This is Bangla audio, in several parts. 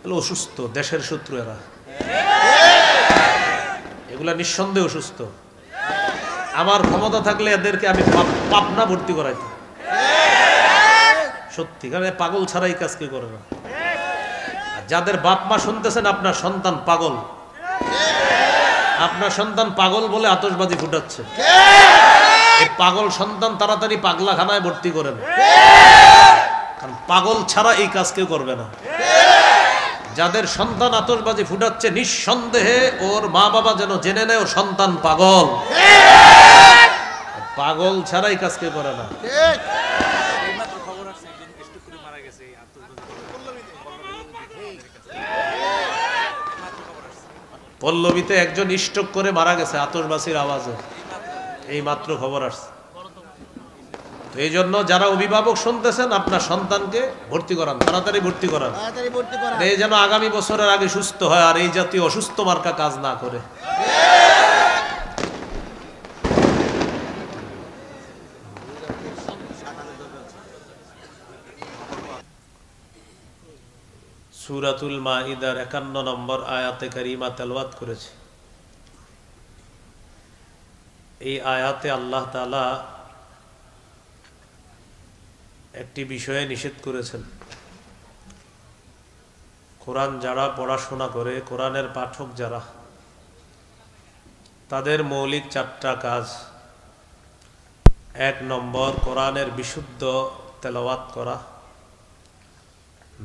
অসুস্থ, দেশের শত্রু এরা, এগুলা নিঃসন্দেহে অসুস্থ। আমার ক্ষমতা থাকলে এদেরকে আমি পাবনা ভর্তি করাইতাম, সত্যি, কারণ পাগল ছাড়াই কাজ কেউ করে না। যাদের বাপ মা শুনতেছেন আপনার সন্তান পাগল, আপনার সন্তান পাগল বলে আতশবাজি ফুটাচ্ছে, এই পাগল সন্তান তাড়াতাড়ি পাগলাখানায় ভর্তি করেন, কারণ পাগল ছাড়া এই কাজ কেউ করবে না। যাদের সন্তান আতশবাজি ফুটাচ্ছে, নিঃসন্দেহে ওর মা বাবা যেন জেনে নেয় ওর সন্তান পাগল, পাগল ছাড়া এই কাজ কেউ করে না। পল্লবীতে একজন স্ট্রোক করে মারা গেছে আতশবাজির আওয়াজে, এই মাত্র খবর আসছে। তো এই জন্য যারা অভিভাবক শুনতেছেন, আপনার সন্তানকে ভর্তি করান, তাড়াতাড়ি ভর্তি করান, এই যেন আগামী বছরের আগে সুস্থ হয় আর এই জাতীয় অসুস্থ মার্কা কাজ না করে। সূরাতুল মাইদার ৫১ নম্বর আয়াতে কারিমা তেলাওয়াত করেছে। এই আয়াতে আল্লাহ তাআলা একটি বিষয়ে নিষেধ করেছেন। কোরআন যারা পড়াশোনা করে, কোরআনের পাঠক যারা, তাদের মৌলিক ৪টা কাজ। ১ নম্বর কোরআনের বিশুদ্ধ তেলাওয়াত করা,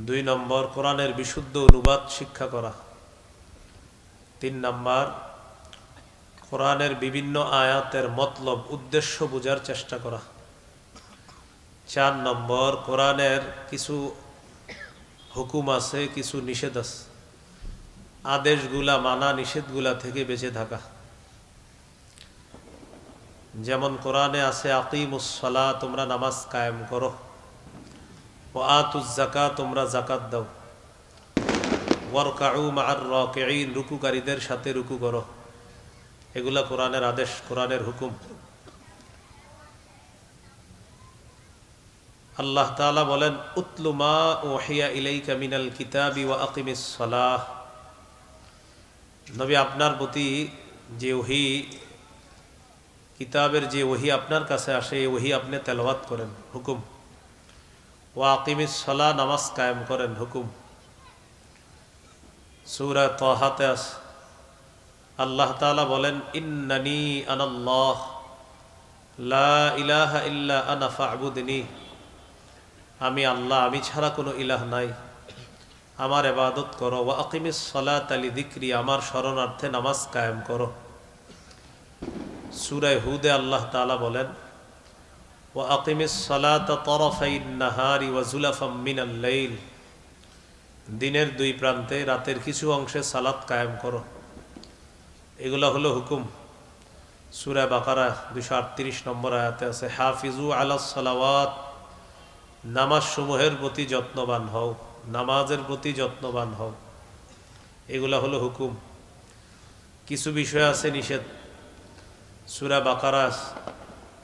২ নম্বর কোরআনের বিশুদ্ধ অনুবাদ শিক্ষা করা, ৩ নম্বর কোরআনের বিভিন্ন আয়াতের মতলব উদ্দেশ্য বোঝার চেষ্টা করা, ৪ নম্বর কোরআনের কিছু হুকুম আছে, কিছু নিষেধ আছে, আদেশগুলা মানা, নিষেধগুলা থেকে বেঁচে থাকা। যেমন কোরআনে আছে আকিমুস সালাহ, তোমরা নামাজ কায়েম করো, ওয়া আতুজ যাকাত, তোমরা যাকাত দাও, ওয়ারকাউ মা'আর রাকিঈন, রুকুকারীদের সাথে রুকু করো। এগুলা কোরআনের আদেশ, কোরআনের হুকুম। আল্লাহ তাআলা বলেন, উতলু মা উহিয়া ইলাইকা মিনাল কিতাবি ওয়া আকিমিস সালাহ। নবী, আপনার প্রতি যে ওহী, কিতাবের যে ওহী আপনার কাছে আসে, এই ওহী আপনি তেলাওয়াত করেন, হুকুম। ওয়া আকিমিস সালাহ, নামাজ কায়েম করেন, হুকুম। সূরা তাহাতে আছে, আল্লাহ তাআলা বলেন, ইন্নানি আনাল্লাহ লা ইলাহা ইল্লা আনা ফা'বুদনি। আমি আল্লাহ, আমি ছাড়া কোনো ইলাহ নাই, আমার ইবাদত করো। ওয়া আকিমিস সালাতা লিযিকরি, আমার শরণার্থে নামাজ কায়েম করো। সূরা হুদে আল্লাহ তাআলা বলেন, ওয়া আকিমিস সালাতা তারাফাইন নাহারি ওয়া যুলাফাম মিনাল লাইল। দিনের ২ প্রান্তে রাতের কিছু অংশে সালাত কায়েম করো। এগুলো হলো হুকুম। সূরা বাকারা ২৩৮ নম্বর আয়াতে আছে, হাফিজু আলাস সালাওয়াত, নামাজ সমূহের প্রতি যত্নবান হও, নামাজের প্রতি যত্নবান হও। এগুলা হলো হুকুম। কিছু বিষয় আছে নিষেধ। সূরা বাকারা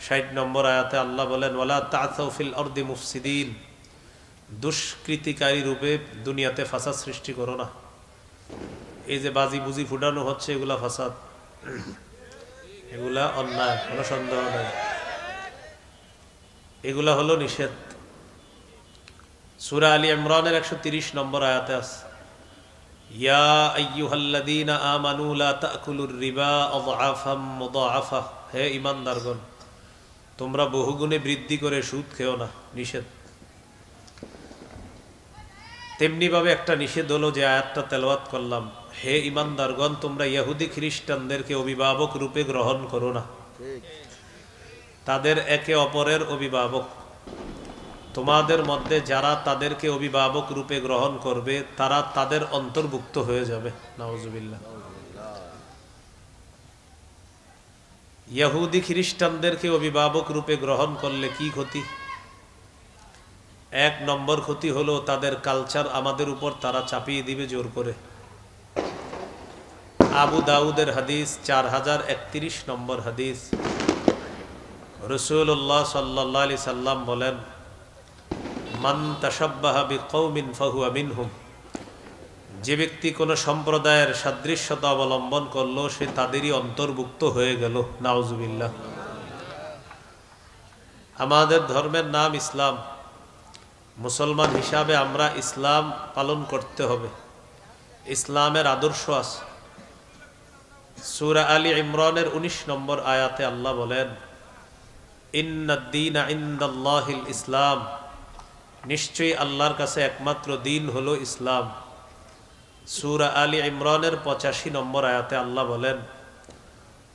৬০ নম্বর আয়াতে আল্লাহ বলেন, ওয়ালা তা'সাউ ফিল আরদি মুফসিদিন, দুষ্কৃতিকারী রূপে দুনিয়াতে ফাসাদ সৃষ্টি করো না। এই যে বাজি বুজি ফুটানো হচ্ছে, এগুলা ফাসাদ, এগুলা অন্যায়, কোনো সন্দেহ নাই, এগুলা হলো নিষেধ। সূরা আলী ইমরানের ১৩০ নম্বর আয়াতে আছে, ইয়া আইয়ুহাল্লাযীনা আমানু লা তা'কুলুর রিবা আযআফাম মুদাআফা। হে ঈমানদারগণ, তোমরা বহুগুণে বৃদ্ধি করে সুদ খেও না, নিষেধ। তেমনিভাবে একটা নিষেধ হলো যে আয়াতটা তেলাওয়াত করলাম, হে ঈমানদারগণ, তোমরা ইহুদি খ্রিস্টানদেরকে অভিভাবক রূপে গ্রহণ করো না। তাদের একে অপরের অভিভাবক। তোমাদের মধ্যে যারা তাদেরকে অভিভাবক রূপে গ্রহণ করবে, তারা তাদের অন্তর্ভুক্ত হয়ে যাবে। নাউজুবিল্লাহ। ইহুদি খ্রিস্টানদেরকে অভিভাবক রূপে গ্রহণ করলে কি ক্ষতি? ১ নম্বর ক্ষতি হলো তাদের কালচার আমাদের উপর তারা চাপিয়ে দিবে জোর করে। আবু দাউদের হাদিস ৪০৩১ নম্বর হাদিস, রাসূলুল্লাহ সাল্লাল্লাহু আলাইহি সাল্লাম বলেন, মান তাশাব্বাহা বিকওমিন ফাহুয়া মিনহুম। যে ব্যক্তি কোনো সম্প্রদায়ের সাদৃশ্যতা অবলম্বন করলো সে তাদেরই অন্তর্ভুক্ত হয়ে গেল। নাউজুবিল্লাহ। আমাদের ধর্মের নাম ইসলাম। মুসলমান হিসাবে আমরা ইসলাম পালন করতে হবে। ইসলামের আদর্শ আছে। সূরা আলী ইমরানের 19 নম্বর আয়াতে আল্লাহ বলেন, ইন্নাদ-দীনা ইনদাল্লাহিল ইসলাম, নিশ্চয়ই আল্লাহর কাছে একমাত্র দিন হলো ইসলাম। সূরা আলী ইমরানের 85 নম্বর আয়াতে আল্লাহ বলেন,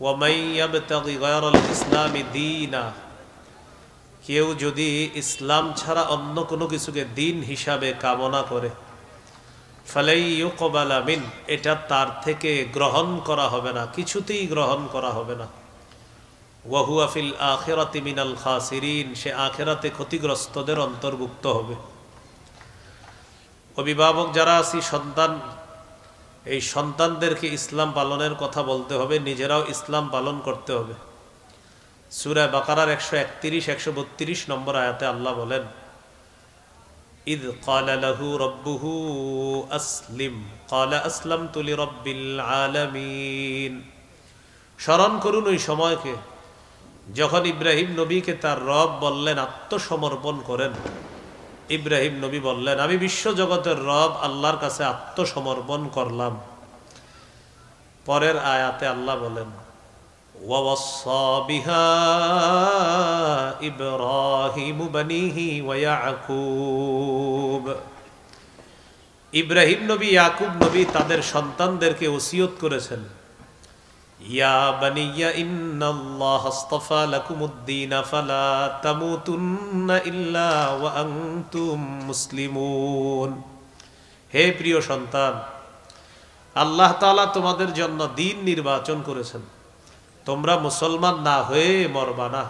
ওয়া মান ইয়াবতাগি গায়রাল ইসলামি দীনা, কেউ যদি ইসলাম ছাড়া অন্য কোনো কিছুকে দিন হিসাবে কামনা করে, ফালাই ইউকবালা মিন, এটা তার থেকে গ্রহণ করা হবে না, কিছুতেই গ্রহণ করা হবে না। ওয়া হুয়া ফিল আখিরাতি মিনাল খাসিরিন, সে আখিরাতে ক্ষতিগ্রস্তদের অন্তর্ভুক্ত হবে। অভিভাবক যারা আছি, সন্তান, এই সন্তানদেরকে ইসলাম পালনের কথা বলতে হবে, নিজেরাও ইসলাম পালন করতে হবে। সূরা বাকারার 131-132 নম্বর আয়াতে আল্লাহ বলেন, ইদ ক্বালা লাহু রাব্বুহু আসলিম ক্বালা আসলামতু লিরাব্বিল আলামিন। স্মরণ করুন ওই সময়কে যখন ইব্রাহিম নবীকে তার রব বললেন আত্মসমর্পণ করেন। ইব্রাহিম নবী বললেন, আমি বিশ্বজগতের রব আল্লাহর কাছে আত্মসমর্পণ করলাম। পরের আয়াতে আল্লাহ বলেন, ওয়াওয়াসসা বিহা ইব্রাহিমু বানিহি ওয়া ইয়াকুব। ইব্রাহিম নবী, ইয়াকুব নবী তাদের সন্তানদেরকে ওসিয়ত করেছেন, ইয়া বানিয়া ইন্নাল্লাহা আস্তাফা লাকুমুদ-দীন ফালা তামুতুন্না ইল্লা ওয়া আনতুম মুসলিমুন। হে প্রিয় সন্তান, আল্লাহ তাআলা তোমাদের জন্য দিন নির্বাচন করেছেন, তোমরা মুসলমান না হয়ে মরবা না।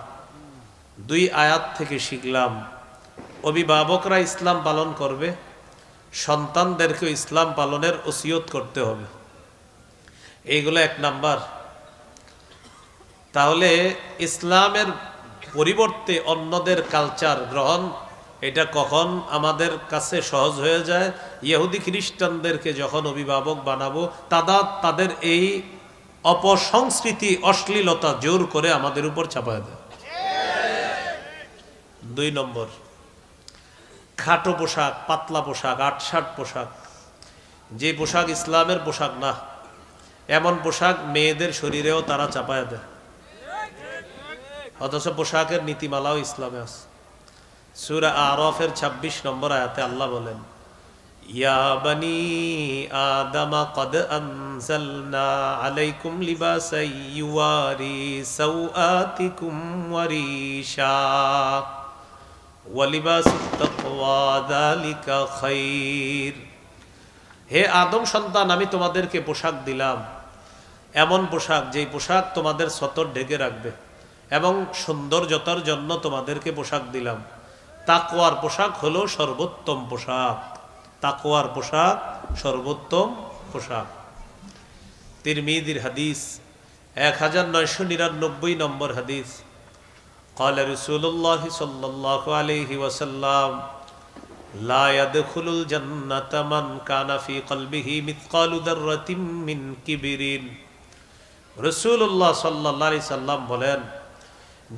2 আয়াত থেকে শিখলাম অভিভাবকরা ইসলাম পালন করবে, সন্তানদেরকে ইসলাম পালনের ওসিয়ত করতে হবে। এইগুলো 1 নাম্বার। তাহলে ইসলামের পরিবর্তে অন্যদের কালচার গ্রহণ, এটা কখন আমাদের কাছে সহজ হয়ে যায়? ইহুদি খ্রিস্টানদেরকে যখন অভিভাবক বানাবো, তাদের এই অপসংস্কৃতি, অশ্লীলতা জোর করে আমাদের উপর চাপায় দেয়। 2 নম্বর, খাটো পোশাক, পাতলা পোশাক, আটশাট পোশাক, যে পোশাক ইসলামের পোশাক না, এমন পোশাক মেয়েদের শরীরেও তারা চাপায় দেয়, অথচ পোশাকের নীতিমালাও ইসলামে আছে। সূরা আরাফের 26 নম্বর আয়াতে আল্লাহ বলেন, ইয়া বানি আদামা কদ আনজালনা আলাইকুম লিবাসান ইউয়ারি সাওআতিকুম ওয়া রিশা ওয়া লিবাসুত তাকওয়া যালিকা খায়র। হে আদম সন্তান, আমি তোমাদেরকে পোশাক দিলাম, এমন পোশাক যেই পোশাক তোমাদের সতর ঢেকে রাখবে, এবং সৌন্দর্যতার জন্য তোমাদেরকে পোশাক দিলাম। তাকওয়ার পোশাক হলো সর্বোত্তম পোশাক। তাকওয়ার পোশাক সর্বোত্তম পোশাক। তিরমিজির হাদিস 1999 নম্বর হাদিস, ক্বালা রাসূলুল্লাহ সাল্লাল্লাহু আলাইহি ওয়াসাল্লাম, লা ইয়াদখুলুল জান্নাতা মান কানা ফি কলবিহি মিসকালু যাররাতিন মিন কিবরিন। রাসূলুল্লাহ সাল্লাল্লাহু আলাইহি সাল্লাম বলেন,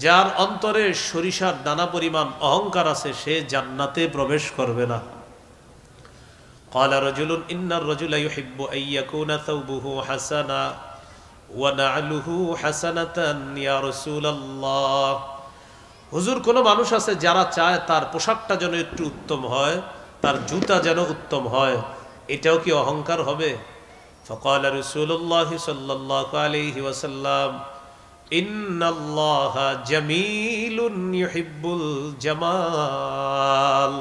যার অন্তরে সরিষার দানা পরিমাণ অহংকার আছে সে জান্নাতে প্রবেশ করবে না। ক্বালা রাজুলুন ইন্নার রাজুলা ইউহিব্বু আন ইয়াকুনা থাওবুহু হাসানা ওয়া না'লুহু হাসানাতান ইয়া রাসূলুল্লাহ। হুজুর, কোন মানুষ আছে যারা চায় তার পোশাকটা যেন একটু উত্তম হয়, তার জুতা যেন উত্তম হয়, এটাও কি অহংকার হবে? ফাকালা রাসূলুল্লাহ সাল্লাল্লাহু আলাইহি ওয়াসাল্লাম, ইন্নাল্লাহা জামিলুন ইউহিব্বুল জামাল।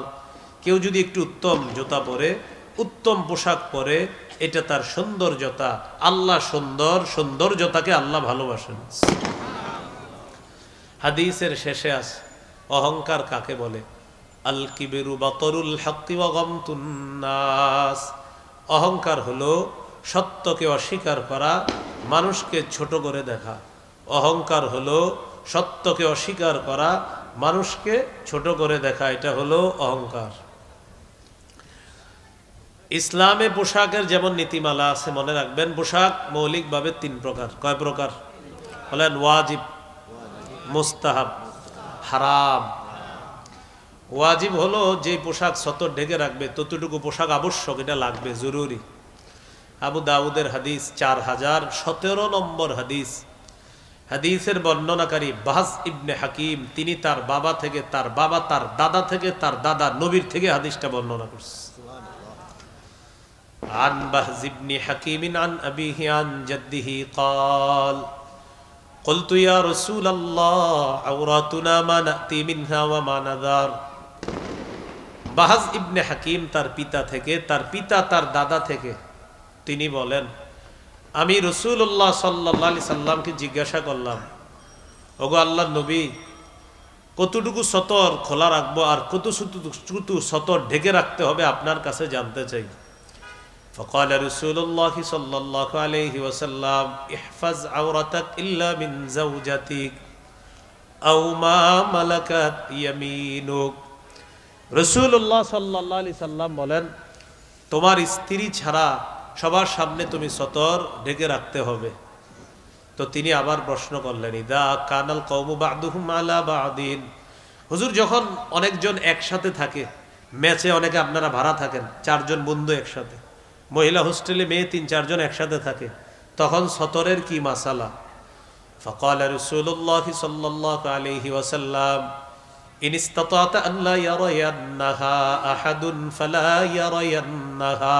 কেউ যদি একটু উত্তম জুতা পরে, উত্তম পোশাক পরে, এটা তার সৌন্দর্যতা। আল্লাহ সুন্দর, সৌন্দর্যতাকে আল্লাহ ভালোবাসেন। হাদিসের শেষে আছে অহংকার কাকে বলে? আল কিবরু বাতরুল হাক্কি ওয়া গামতুন নাস। অহংকার হলো সত্যকে অস্বীকার করা, মানুষকে ছোট করে দেখা। অহংকার হলো সত্যকে অস্বীকার করা, মানুষকে ছোট করে দেখা, এটা হলো অহংকার। ইসলামে পোশাকের যেমন নীতিমালা আছে, মনে রাখবেন পোশাক মৌলিকভাবে 3 প্রকার। কয় প্রকার বলেন? ওয়াজিব, মুস্তাহাব, হারাম। ওয়াজিব হলো যে পোশাক সতর ঢেকে রাখবে, ততটুকু পোশাক আবশ্যক, এটা লাগবে, জরুরি। আবু দাউদের হাদিস 4017 নম্বর হাদিস। হাদিসের বর্ণনাকারী বাহস ইবনে হাকিম, তিনি তার বাবা থেকে, তার বাবা তার দাদা থেকে, তার দাদা নবীর থেকে হাদিসটা বর্ণনা করছে। আন বাহস ইবনে হাকিম আন আবিহি আন জাদ্দিহি قال قلت يا رسول الله عوراتنا ما نأتي منها وما نذار। বাহস ইবনে হাকিম তার পিতা থেকে, তার পিতা তার দাদা থেকে, তিনি বলেন, আমি রাসূলুল্লাহ সাল্লাল্লাহু আলাইহি সাল্লামকে জিজ্ঞাসা করলাম, ওগো আল্লাহর নবী, কতটুকু সতর খোলা রাখবো আর কতটুকু সতর ঢেকে রাখতে হবে আপনার কাছে জানতে চাই। فقال رسول الله صلى الله عليه وسلم احفظ عورتك إلا من زوجتك أو ما ملكت يمينك। রাসূলুল্লাহ সাল্লাল্লাহু আলাইহি সাল্লাম বলেন, তোমার স্ত্রী ছাড়া সবার সামনে তুমি সতর ঢেকে রাখতে হবে। তো তিনি আবার প্রশ্ন করলেন, ইদা কানাল কওমু বা'দুহুম আলা বা'দিন। হুজুর, যখন অনেকজন একসাথে থাকে, ম্যাচে অনেকে আপনারা ভাড়া থাকেন, 4 জন বন্ধু একসাথে, মহিলা হোস্টেলে মেয়ে 3-4 জন একসাথে থাকে, তখন সতরের কি মাসালা? ফাকাল রাসূলুল্লাহ সাল্লাল্লাহু আলাইহি ওয়াসাল্লাম ইন ইসতাতা'তা আন লা ইয়ারায়ান্নাহা আহাদুন ফালা ইয়ারায়ান্নাহা।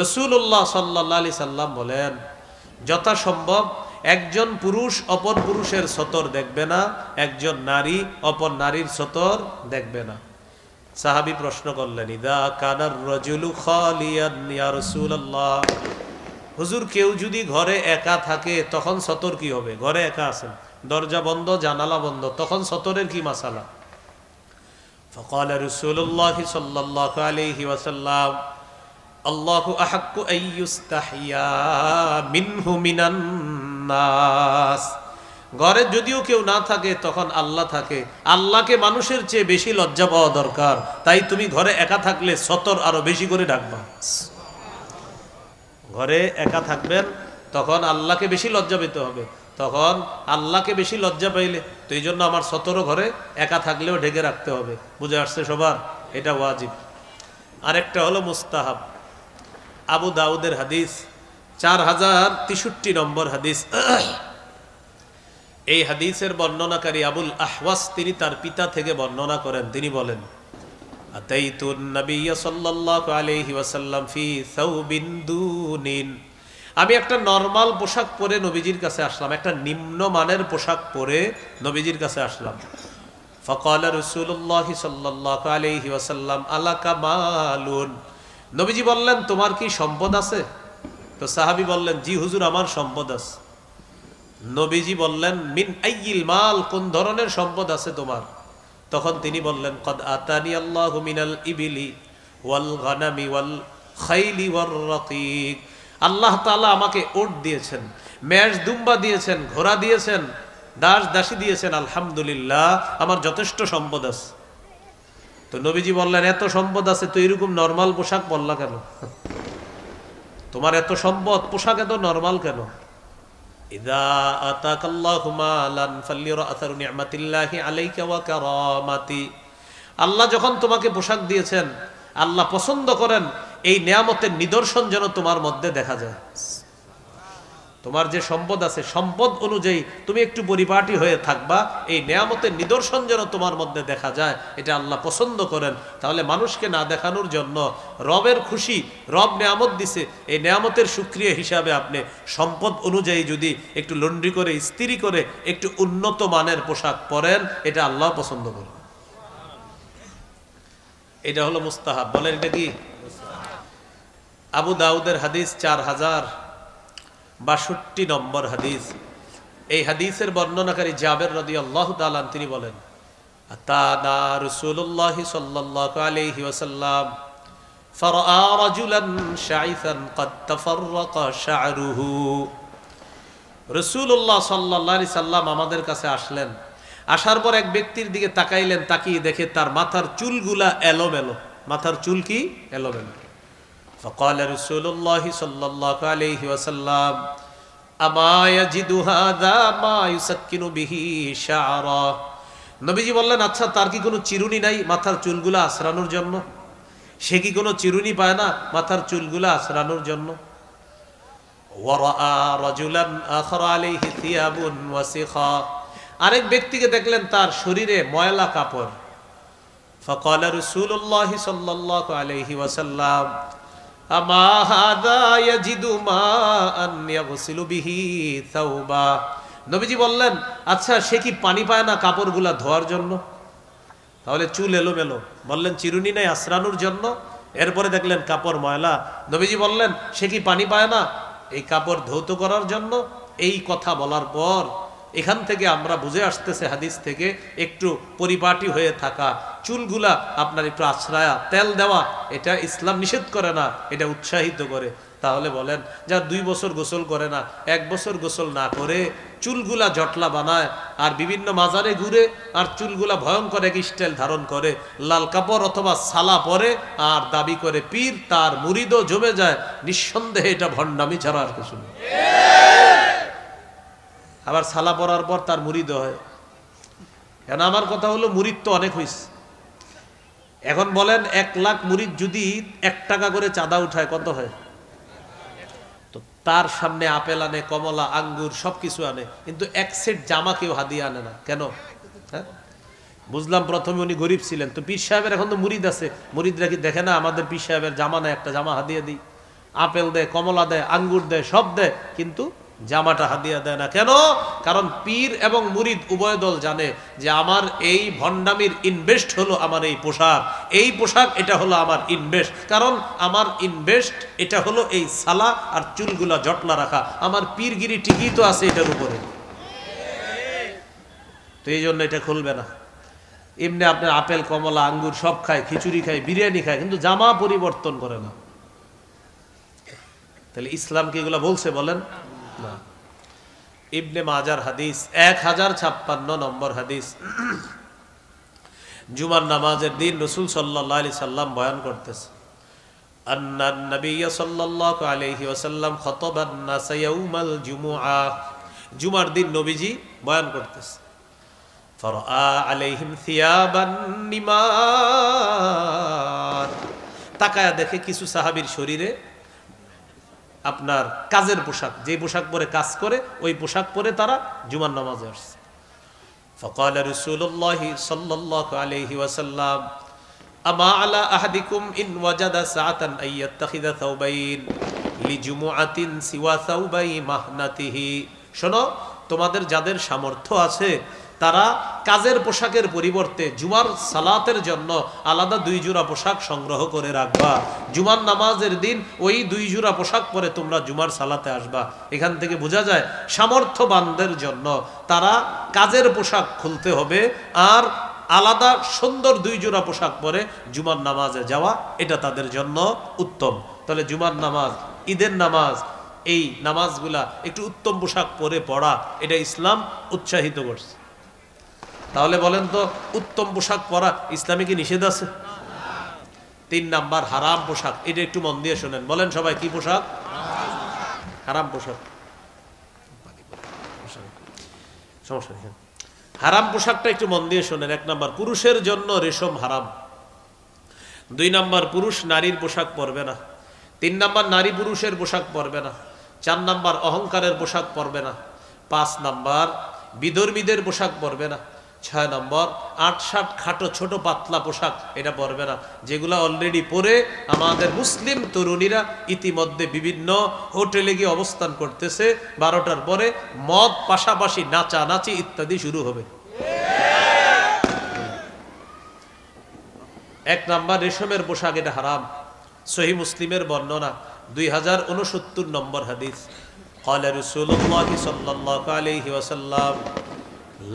রাসূলুল্লাহ সাল্লাল্লাহু আলাইহি সাল্লাম বলেন, যথাসম্ভব একজন পুরুষ অপর পুরুষের সতর দেখবে না, একজন নারী অপর নারীর সতর দেখবে না। সাহাবী প্রশ্ন করলেন, ইদা কানার রাজুলু খালিয়ান ইয়া রাসূলুল্লাহ। হুজুর, কেউ যদি ঘরে একা থাকে তখন সতর কি হবে? ঘরে একা আছেন, দরজা বন্ধ, জানালা বন্ধ, তখন সতরের কি মাসালা? ফাকাল রাসূলুল্লাহ সাল্লাল্লাহু আলাইহি ওয়াসাল্লাম আল্লাহু আহাক্কু আইয়ুস্তাহিয়া মিনহু মিনান নাস। ঘরে যদিও কেউ না থাকে তখন আল্লাহ থাকে, আল্লাহকে মানুষের চেয়ে বেশি লজ্জা পাওয়া দরকার, তাই তুমি ঘরে একা থাকলে সতর আরো বেশি করে ডাকবা। ঘরে একা থাকবেন তখন আল্লাহকে বেশি লজ্জা পেতে হবে, তখন আল্লাহকে বেশি লজ্জা পাইলে তো এই জন্য আমার সতরও ঘরে একা থাকলেও ঢেকে রাখতে হবে। বুঝে আসছে সবার? এটা ওয়াজিব। আরেকটা হলো মুস্তাহাব। আবু দাউদের হাদিস 4063 নম্বর হাদিস। এই হাদিসের বর্ণনাকারী আবুল আহওয়াস, তিনি তার পিতা থেকে বর্ণনা করেন, তিনি বলেন, আতাইতুন নবিয়্য সাল্লাল্লাহু আলাইহি ওয়াসাল্লাম ফি সাওবিন দুনিন। আমি একটা নরমাল পোশাক পরে নবীজির কাছে আসলাম, একটা নিম্নমানের পোশাক পরে নবীজির কাছে আসলাম। ফাকাল রাসূলুল্লাহ সাল্লাল্লাহু আলাইহি ওয়াসাল্লাম আলাকা মালুন। নবীজি বললেন, তোমার কি সম্পদ আছে? তো সাহাবী বললেন, জি হুজুর, আমার সম্পদ আছে। নবীজি বললেন, মিন আইয়িল মাল, কোন ধরনের সম্পদ আছে তোমার? তখন তিনি বললেন, কদ আতানি আল্লাহু মিনাল ইবিলি ওয়াল গানামি ওয়াল খাইলি ওয়ার রাকিক। আল্লাহ তাআলা আমাকে উট দিয়েছেন, মেষ দুম্বা দিয়েছেন, ঘোড়া দিয়েছেন, দাস দাসী দিয়েছেন, আলহামদুলিল্লাহ, আমার যথেষ্ট সম্পদ আছে। তো নবীজি বললেন, এত সম্পদ আছে তো এরকম নরমাল পোশাক পরলা কেন? তোমার এত সম্পদ, পোশাক এত নরমাল কেন? ইযা আতাকাল্লাহু মালান ফালিরা আসারু নি'মাতিল্লাহি আলাইকা ওয়া কারামাতি। আল্লাহ যখন তোমাকে পোশাক দিয়েছেন, আল্লাহ পছন্দ করেন এই নিয়ামতের নিদর্শন যেন তোমার মধ্যে দেখা যায়। তোমার যে সম্পদ আছে, সম্পদ অনুযায়ী তুমি একটু পরিপাটি হয়ে থাকবা, এই নিয়ামতের নিদর্শন যেন তোমার মধ্যে দেখা যায়, এটা আল্লাহ পছন্দ করেন। তাহলে মানুষকে না দেখানোর জন্য, রবের খুশি, রব নিয়ামত দিছে, এই নিয়ামতের শুকরিয়া হিসাবে আপনি সম্পদ অনুযায়ী যদি একটু লন্ড্রি করে, ইস্ত্রি করে, একটু উন্নত মানের পোশাক পরেন, এটা আল্লাহ পছন্দ করেন। এটা হলো মুস্তাহাব। বলেন এটা কি? আবু দাউদের হাদিস 4062 নম্বর হাদিস। এই হাদিসের বর্ণনাকারী জাবের রাদিয়াল্লাহু তাআলা তিনি বলেন, আতানা রাসূলুল্লাহ সাল্লাল্লাহু আলাইহি ওয়াসাল্লাম ফারাআ রাজুলান শাইসান ক্বাদ তাফাররাকা শা'রুহু। রাসূলুল্লাহ সাল্লাল্লাহু আলাইহি সাল্লাম আমাদের কাছে আসলেন, আসার পর এক ব্যক্তির দিকে তাকাইলেন, তাকিয়ে দেখে তার মাথার চুলগুলা এলোমেলো। মাথার চুল কি? এলোমেলো। فقال رسول الله صلى الله عليه وسلم أما يجد هذا ما يسكن به شعرا নবীজি বললেন আচ্ছা তার কি কোনো চিরুনি নাই মাথার চুলগুলো আছড়ানোর জন্য? সে কি কোনো চিরুনি পায় না মাথার চুলগুলো আছড়ানোর জন্য? ওয়ারাআ রাজুলান আখর আলাইহি থিয়াবুন ওয়াসিখা, আরেক ব্যক্তিকে দেখলেন তার শরীরে ময়লা কাপড়। فقال رسول الله صلى الله عليه وسلم أما هذا يجد ماء يغسل به ثوبا, নবীজি বললেন আচ্ছা সে কি পানি পায় না কাপড়গুলা ধোয়ার জন্য? তাহলে চুল এলোমেলো, বললেন চিরুনি নাই আছড়ানোর জন্য। এরপরে দেখলেন কাপড় ময়লা, নবীজি বললেন সে কি পানি পায় না এই কাপড় ধৌত করার জন্য? এই কথা বলার পর এখান থেকে আমরা বুঝে আসতেছে হাদিস থেকে একটু পরিপাটি হয়ে থাকা, চুলগুলা আপনার একটু আছড়ায়া তেল দেওয়া, এটা ইসলাম নিষেধ করে না, এটা উৎসাহিত করে। তাহলে বলেন যা 2 বছর গোসল করে না, 1 বছর গোসল না করে চুলগুলা জটলা বানায় আর বিভিন্ন মাজারে ঘুরে আর চুলগুলা ভয়ঙ্কর এক স্টাইল ধারণ করে, লাল কাপড় অথবা সালা পরে আর দাবি করে পীর, তার মুরিদও জমে যায়, নিঃসন্দেহে এটা ভণ্ডামি ছাড়া আর কিছু না। আবার সালা পরার পর তার মুরিদ হয়, কেন? আমার কথা হলো মুরিদ তো অনেক হইছে। এখন বলেন 1 লাখ মুরিদ যদি 1 টাকা করে চাঁদা উঠায় কত হয়? তো তার সামনে আপেল আনে, কমলা, আঙ্গুর সবকিছু আনে, কিন্তু 1 সেট জামা কেউ হাদিয়া আনে না। কেন? হ্যাঁ, বুঝলাম প্রথমে উনি গরিব ছিলেন, তো পীর সাহেবের এখন তো মুরিদ আছে, মুরিদরা কি দেখে না আমাদের পীর সাহেবের জামা নেই, একটা জামা হাদিয়া দিই? আপেল দেয়, কমলা দেয়, আঙ্গুর দেয়, সব দেয়, কিন্তু জামাটা হাদিয়া দেয় না। কেন? কারণ পীর এবং মুরিদ উভয় দল জানে যে আমার এই ভণ্ডামির ইনভেস্ট হলো আমার এই পোশাক, এই পোশাক এটা হলো আমার ইনভেস্ট, কারণ আমার ইনভেস্ট এটা হলো এই সালা আর চুলগুলা জটলা রাখা, আমার পীরগিরি ঠিকই তো আছে এটার উপরে, তো এই জন্য এটা খুলবে না। এমনি আপনার আপেল, কমলা, আঙ্গুর সব খায়, খিচুড়ি খায়, বিরিয়ানি খায়, কিন্তু জামা পরিবর্তন করে না। তাহলে ইসলাম কি এগুলা বলছে? বলেন না। ইবনে মাজার হাদিস 1056 নম্বর হাদিস। জুমার নামাজের দিন রাসূল সাল্লাল্লাহু আলাইহি সাল্লাম বয়ান করতেছে, আন্নান নবী সাল্লাল্লাহু আলাইহি ওয়াসাল্লাম খাতাবান নাস ইয়াউমাল জুমুআ, জুমার দিন নবীজি বয়ান করতেছে। ফারআ আলাইহিম থিয়াবান নিমার, তাকায়া দেখে কিছু সাহাবীর শরীরে আপনার কাজের পোশাক, যে পোশাক পরে কাজ করে ওই পোশাক পরে তারা জুমার নামাজে আসছে। فقال رسول الله صلى الله عليه وسلم اما على احدكم ان وجد ساعه ان يتخذ ثوبين لجمعه سوى ثوبي مهنته, শোনো তোমাদের যাদের সামর্থ্য আছে তারা কাজের পোশাকের পরিবর্তে জুমার সালাতের জন্য আলাদা 2 জোড়া পোশাক সংগ্রহ করে রাখবা। জুমার নামাজের দিন ওই 2 জোড়া পোশাক পরে তোমরা জুমার সালাতে আসবা। এখান থেকে বোঝা যায় সামর্থ্যবানদের জন্য তারা কাজের পোশাক খুলতে হবে আর আলাদা সুন্দর 2 জোড়া পোশাক পরে জুমার নামাজে যাওয়া, এটা তাদের জন্য উত্তম। তাহলে জুমার নামাজ, ঈদের নামাজ, এই নামাজগুলা একটু উত্তম পোশাক পরে পড়া, এটা ইসলাম উৎসাহিত করছে। তাহলে বলেন তো উত্তম পোশাক পরা ইসলামে কি নিষেধ আছে? 3 নাম্বার হারাম পোশাক, এটা একটু মন দিয়ে শোনেন। বলেন সবাই কি পোশাক? হারাম পোশাক। সমস্যা নেই, হারাম পোশাকটা একটু মন দিয়ে শোনেন। 1 নাম্বার পুরুষের জন্য রেশম হারাম। 2 নাম্বার পুরুষ নারীর পোশাক পরবে না। 3 নাম্বার নারী পুরুষের পোশাক পরবে না। 4 নাম্বার অহংকারের পোশাক পরবে না। 5 নাম্বার বিধর্মীদের পোশাক পরবে না। 6 নম্বর 8-7 খাটো ছোট পাতলা পোশাক এটা পরবে না, যেগুলো অলরেডি পরে আমাদের মুসলিম তরুণীরা ইতিমধ্যে বিভিন্ন হোটেলে গিয়ে অবস্থান করতেছে। 12টার পরে মদ, পাশাপাশি নাচানাচি ইত্যাদি শুরু হবে। 1 নাম্বার রেশমের পোশাক, এটা হারাম। সহিহ মুসলিমের বর্ণনা 2069 নম্বর হাদিস। قال رسول الله صلى الله عليه وسلم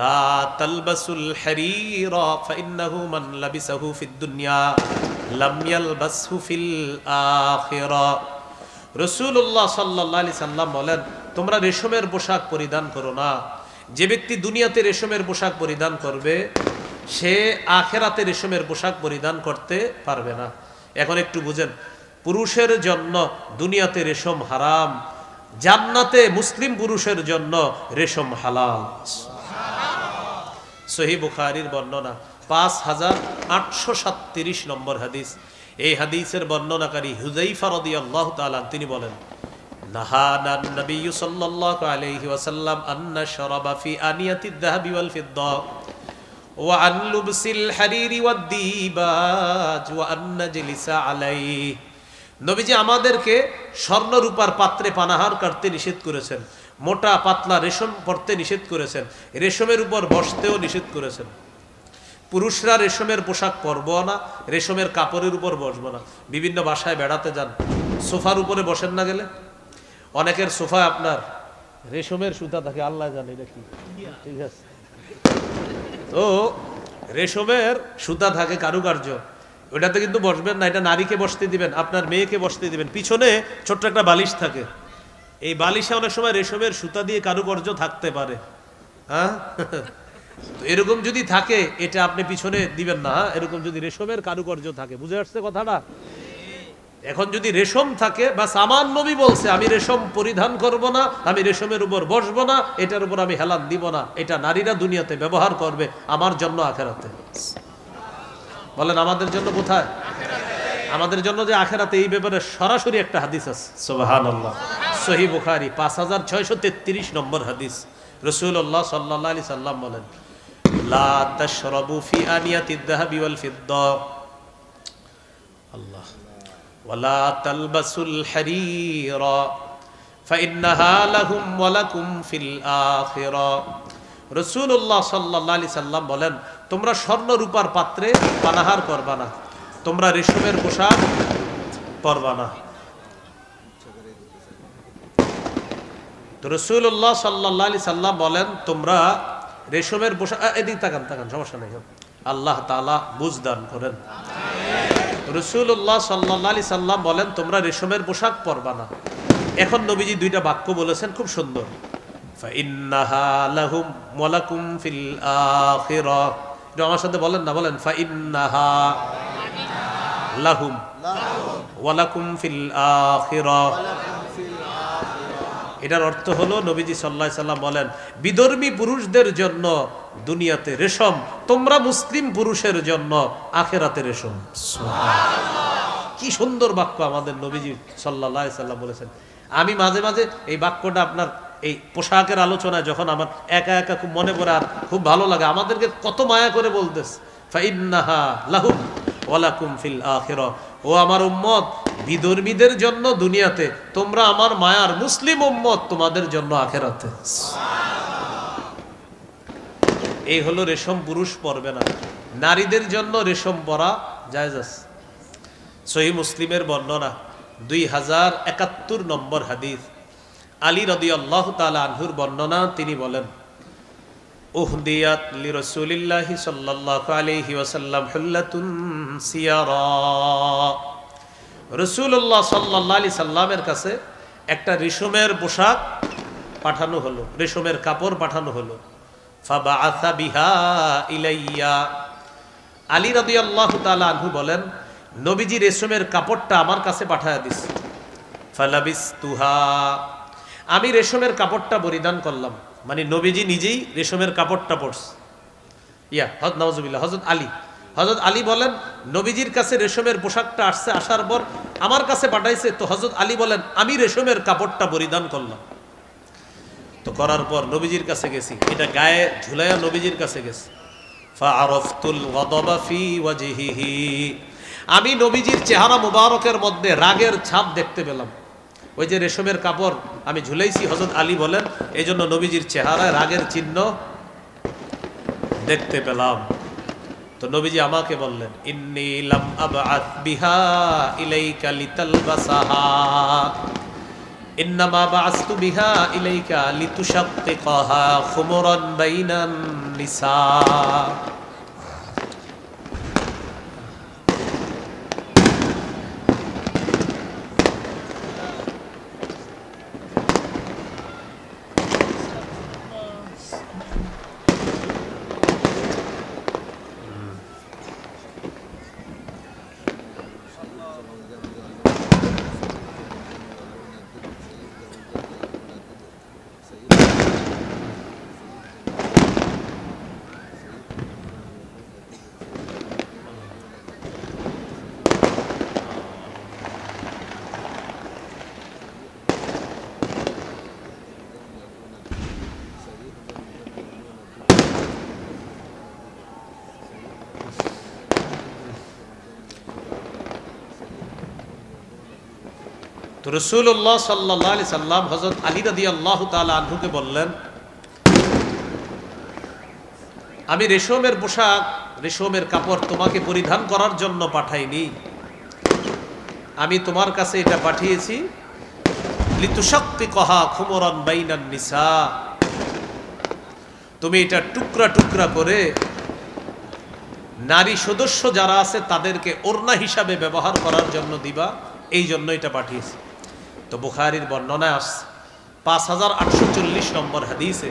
لا تلبسوا الحرير فإنه من لبسه في الدنيا لم يلبسه في الآخرة। রাসূলুল্লাহ সাল্লাল্লাহু আলাইহি সাল্লাম বলেন, তোমরা রেশমের পোশাক পরিধান করো না। যে ব্যক্তি দুনিয়াতে রেশমের পোশাক পরিধান করবে সে আখেরাতে রেশমের পোশাক পরিধান করতে পারবে না। এখন একটু বুঝেন, পুরুষের জন্য দুনিয়াতে রেশম হারাম, জান্নাতে মুসলিম পুরুষের জন্য রেশম হালাল। সহিহ বুখারীর বর্ণনা 5837 নম্বর হাদিস। এই হাদিসের বর্ণনাকারী হুযায়ফা রাদিয়াল্লাহু তাআলা তিনি বলেন, নাহানা নবী সাল্লাল্লাহু আলাইহি ওয়াসাল্লাম আন নাশরাবা ফি আনিয়াতিদ যাহাবি ওয়াল ফিদ্দা ওয়া আন লুবসিল হারিরি ওয়াদ দিবাজ ওয়া আন নাজলিসা আলাইহি। নবীজি আমাদেরকে স্বর্ণ রূপার পাত্রে পানাহার করতে নিষেধ করেছেন, মোটা পাতলা রেশম পরতে নিষেধ করেছেন, রেশমের উপর বসতেও নিষেধ করেছেন। পুরুষরা রেশমের পোশাক পরবো না, রেশমের কাপড়ের উপর বসবো না। বিভিন্ন বাসায় বেড়াতে যান, সোফার উপরে বসেন না, গেলে অনেকের সোফায় আপনার রেশমের সুতা থাকে, আল্লাহ জানে নাকি, ঠিক আছে। তো রেশমের সুতা থাকে, কারুকার্য, ওটাতে কিন্তু বসবেন না। এটা নারীকে বসতে দিবেন, আপনার মেয়েকে বসতে দিবেন। পিছনে ছোট্ট একটা বালিশ থাকে, এই বালিশে অনেক সময় রেশমের সুতা দিয়ে কারুকার্য থাকতে পারে, হ্যাঁ। তো এরকম যদি থাকে এটা আপনি পিছনে দিবেন না, এরকম যদি রেশমের কারুকার্য থাকে, বুঝে আসছে কথাটা? এখন যদি রেশম থাকে, বা সামান নবী বলছে আমি রেশম পরিধান করব না, আমি রেশমের উপর বসবো না, এটার উপর আমি হেলান দিব না, এটা নারীরা দুনিয়াতে ব্যবহার করবে, আমার জন্য আখেরাতে। বলেন আমাদের জন্য কোথায়? আমাদের জন্য যে আখেরাতে, এই ব্যাপারে সরাসরি একটা হাদিস আছে, সুবহানাল্লাহ। সহিহ বুখারী 5633 নম্বর হাদিস। রাসূলুল্লাহ সাল্লাল্লাহু আলাইহি সাল্লাম বলেন, লা তাশরাবু ফি আনিয়াতিদ যাহাবি ওয়াল ফিদ্দা, আল্লাহ, ওয়ালা তালবাসুল হারীরা ফাইন্নাহা লাহুম ওয়া লাকুম ফিল আখিরা। রাসূলুল্লাহ সাল্লাল্লাহু আলাইহি সাল্লাম বলেন, তোমরা স্বর্ণ রূপার পাত্রে পানাহার করবা না, তোমরা রেশমের পোশাক পরবা না। তো রাসূলুল্লাহ সাল্লাল্লাহু আলাইহি সাল্লাম বলেন, তোমরা রেশমের পোশাক, এদিক তাকান তাকান, সমস্যা নেই, আল্লাহ তাআলা বুঝদান করেন। রাসূলুল্লাহ সাল্লাল্লাহু আলাইহি সাল্লাম বলেন, তোমরা রেশমের পোশাক পরবা না। এখন নবীজি দুইটা বাক্য বলেছেন, খুব সুন্দর। ফাইন্নাহা লাহুম ওয়া লাকুম ফিল আখিরা। এটা আমার সাথে বলেন না, বলেন ফাইন্নাহা লাহুম ওয়া লাকুম ফিল আখিরা। এটার অর্থ হলো, নবীজি সাল্লাল্লাহু আলাইহি সাল্লাম বলেন, বিধর্মী পুরুষদের জন্য দুনিয়াতে রেশম, তোমরা মুসলিম পুরুষের জন্য আখিরাতে রেশম। সুবহানাল্লাহ, কি সুন্দর বাক্য আমাদের নবীজি সাল্লাল্লাহু আলাইহি সাল্লাম বলেছেন। আমি মাঝে মাঝে এই বাক্যটা আপনার এই পোশাকের আলোচনায় যখন আমার একা একা খুব মনে পড়ে, আর খুব ভালো লাগে, আমাদেরকে কত মায়া করে বলতেছে, ফাইন্নাহা লাহুম ওয়া লাকুম ফিল আখিরা। ও আমার উম্মত, বিধর্মীদের জন্য দুনিয়াতে, তোমরা আমার মায়ার মুসলিম উম্মত, তোমাদের জন্য আখিরাতে। এই হলো রেশম পুরুষ পরবে না, নারীদের জন্য রেশম পরা জায়েজ আছে। সহিহ মুসলিমের বর্ণনা 2071 নম্বর হাদিস। আলী রাদিয়াল্লাহু তাআলা আনহুর বর্ণনা, তিনি বলেন, উহদিয়াত লিরাসূলিল্লাহি সাল্লাল্লাহু আলাইহি ওয়াসাল্লাম হুল্লাতুন সিয়ারা। রাসূলুল্লাহ সাল্লাল্লাহু আলাইহি সাল্লামের কাছে একটা রেশমের পোশাক পাঠানো হলো, রেশমের কাপড় পাঠানো হলো। ফাবাআসা বিহা ইলাইয়া। আলী রাদিয়াল্লাহু তাআলা আনহু বলেন, নবীজি রেশমের কাপড়টা আমার কাছে পাঠায়া দিছে। ফালাবিসতুহা, আমি রেশমের কাপড়টা পরিধান করলাম, মানে নবীজি নিজেই রেশমের কাপড়টা পরছে। নাউজুবিল্লাহ। হযরত আলী বলেন, নবীজির কাছে রেশমের পোশাকটা আসছে, আসার পর আমার কাছে পাঠাইছে। তো হযরত আলী বলেন, আমি রেশমের কাপড়টা পরিধান করলাম। তো করার পর নবীজির কাছে গেছি, এটা গায়ে ঝুলাইয়া নবীজির কাছে গেছি। ফাআরাফতুল গাদাবা ফি ওয়াজহিহি, আমি নবীজির চেহারা মুবারকের মধ্যে রাগের ছাপ দেখতে পেলাম। ওই যে রেশমের কাপড় আমি ঝুলাইছি, হযরত আলী বলেন, এই জন্য নবীজির চেহারায় রাগের চিহ্ন দেখতে পেলাম। তো নবীজি আমাকে বললেন, ইন্নী লাম আবআত বিহা ইলাইকা লিতালবাসাহা, ইন্নামা বাআসতু বিহা ইলাইকা লিতুশাক্কিকাহা খুমরান বাইনান নিসা। তো রাসূলুল্লাহ সাল্লাল্লাহু আলাইহি সাল্লাম হযরত আলী রাদিয়াল্লাহু তাআলা আনহুকে বললেন, আমি রেশমের পোশাক, রেশমের কাপড় তোমাকে পরিধান করার জন্য পাঠাইনি, আমি তোমার কাছে এটা পাঠিয়েছি লিতুশাক্কিকহা খুমরান বাইনান নিসা, তুমি এটা টুকরা টুকরা করে নারী সদস্য যারা আছে তাদেরকে ওড়না হিসাবে ব্যবহার করার জন্য দিবা, এই জন্য এটা পাঠিয়েছি। তো বুখারীর বর্ণনায় আসছে 5840 নম্বর হাদিসে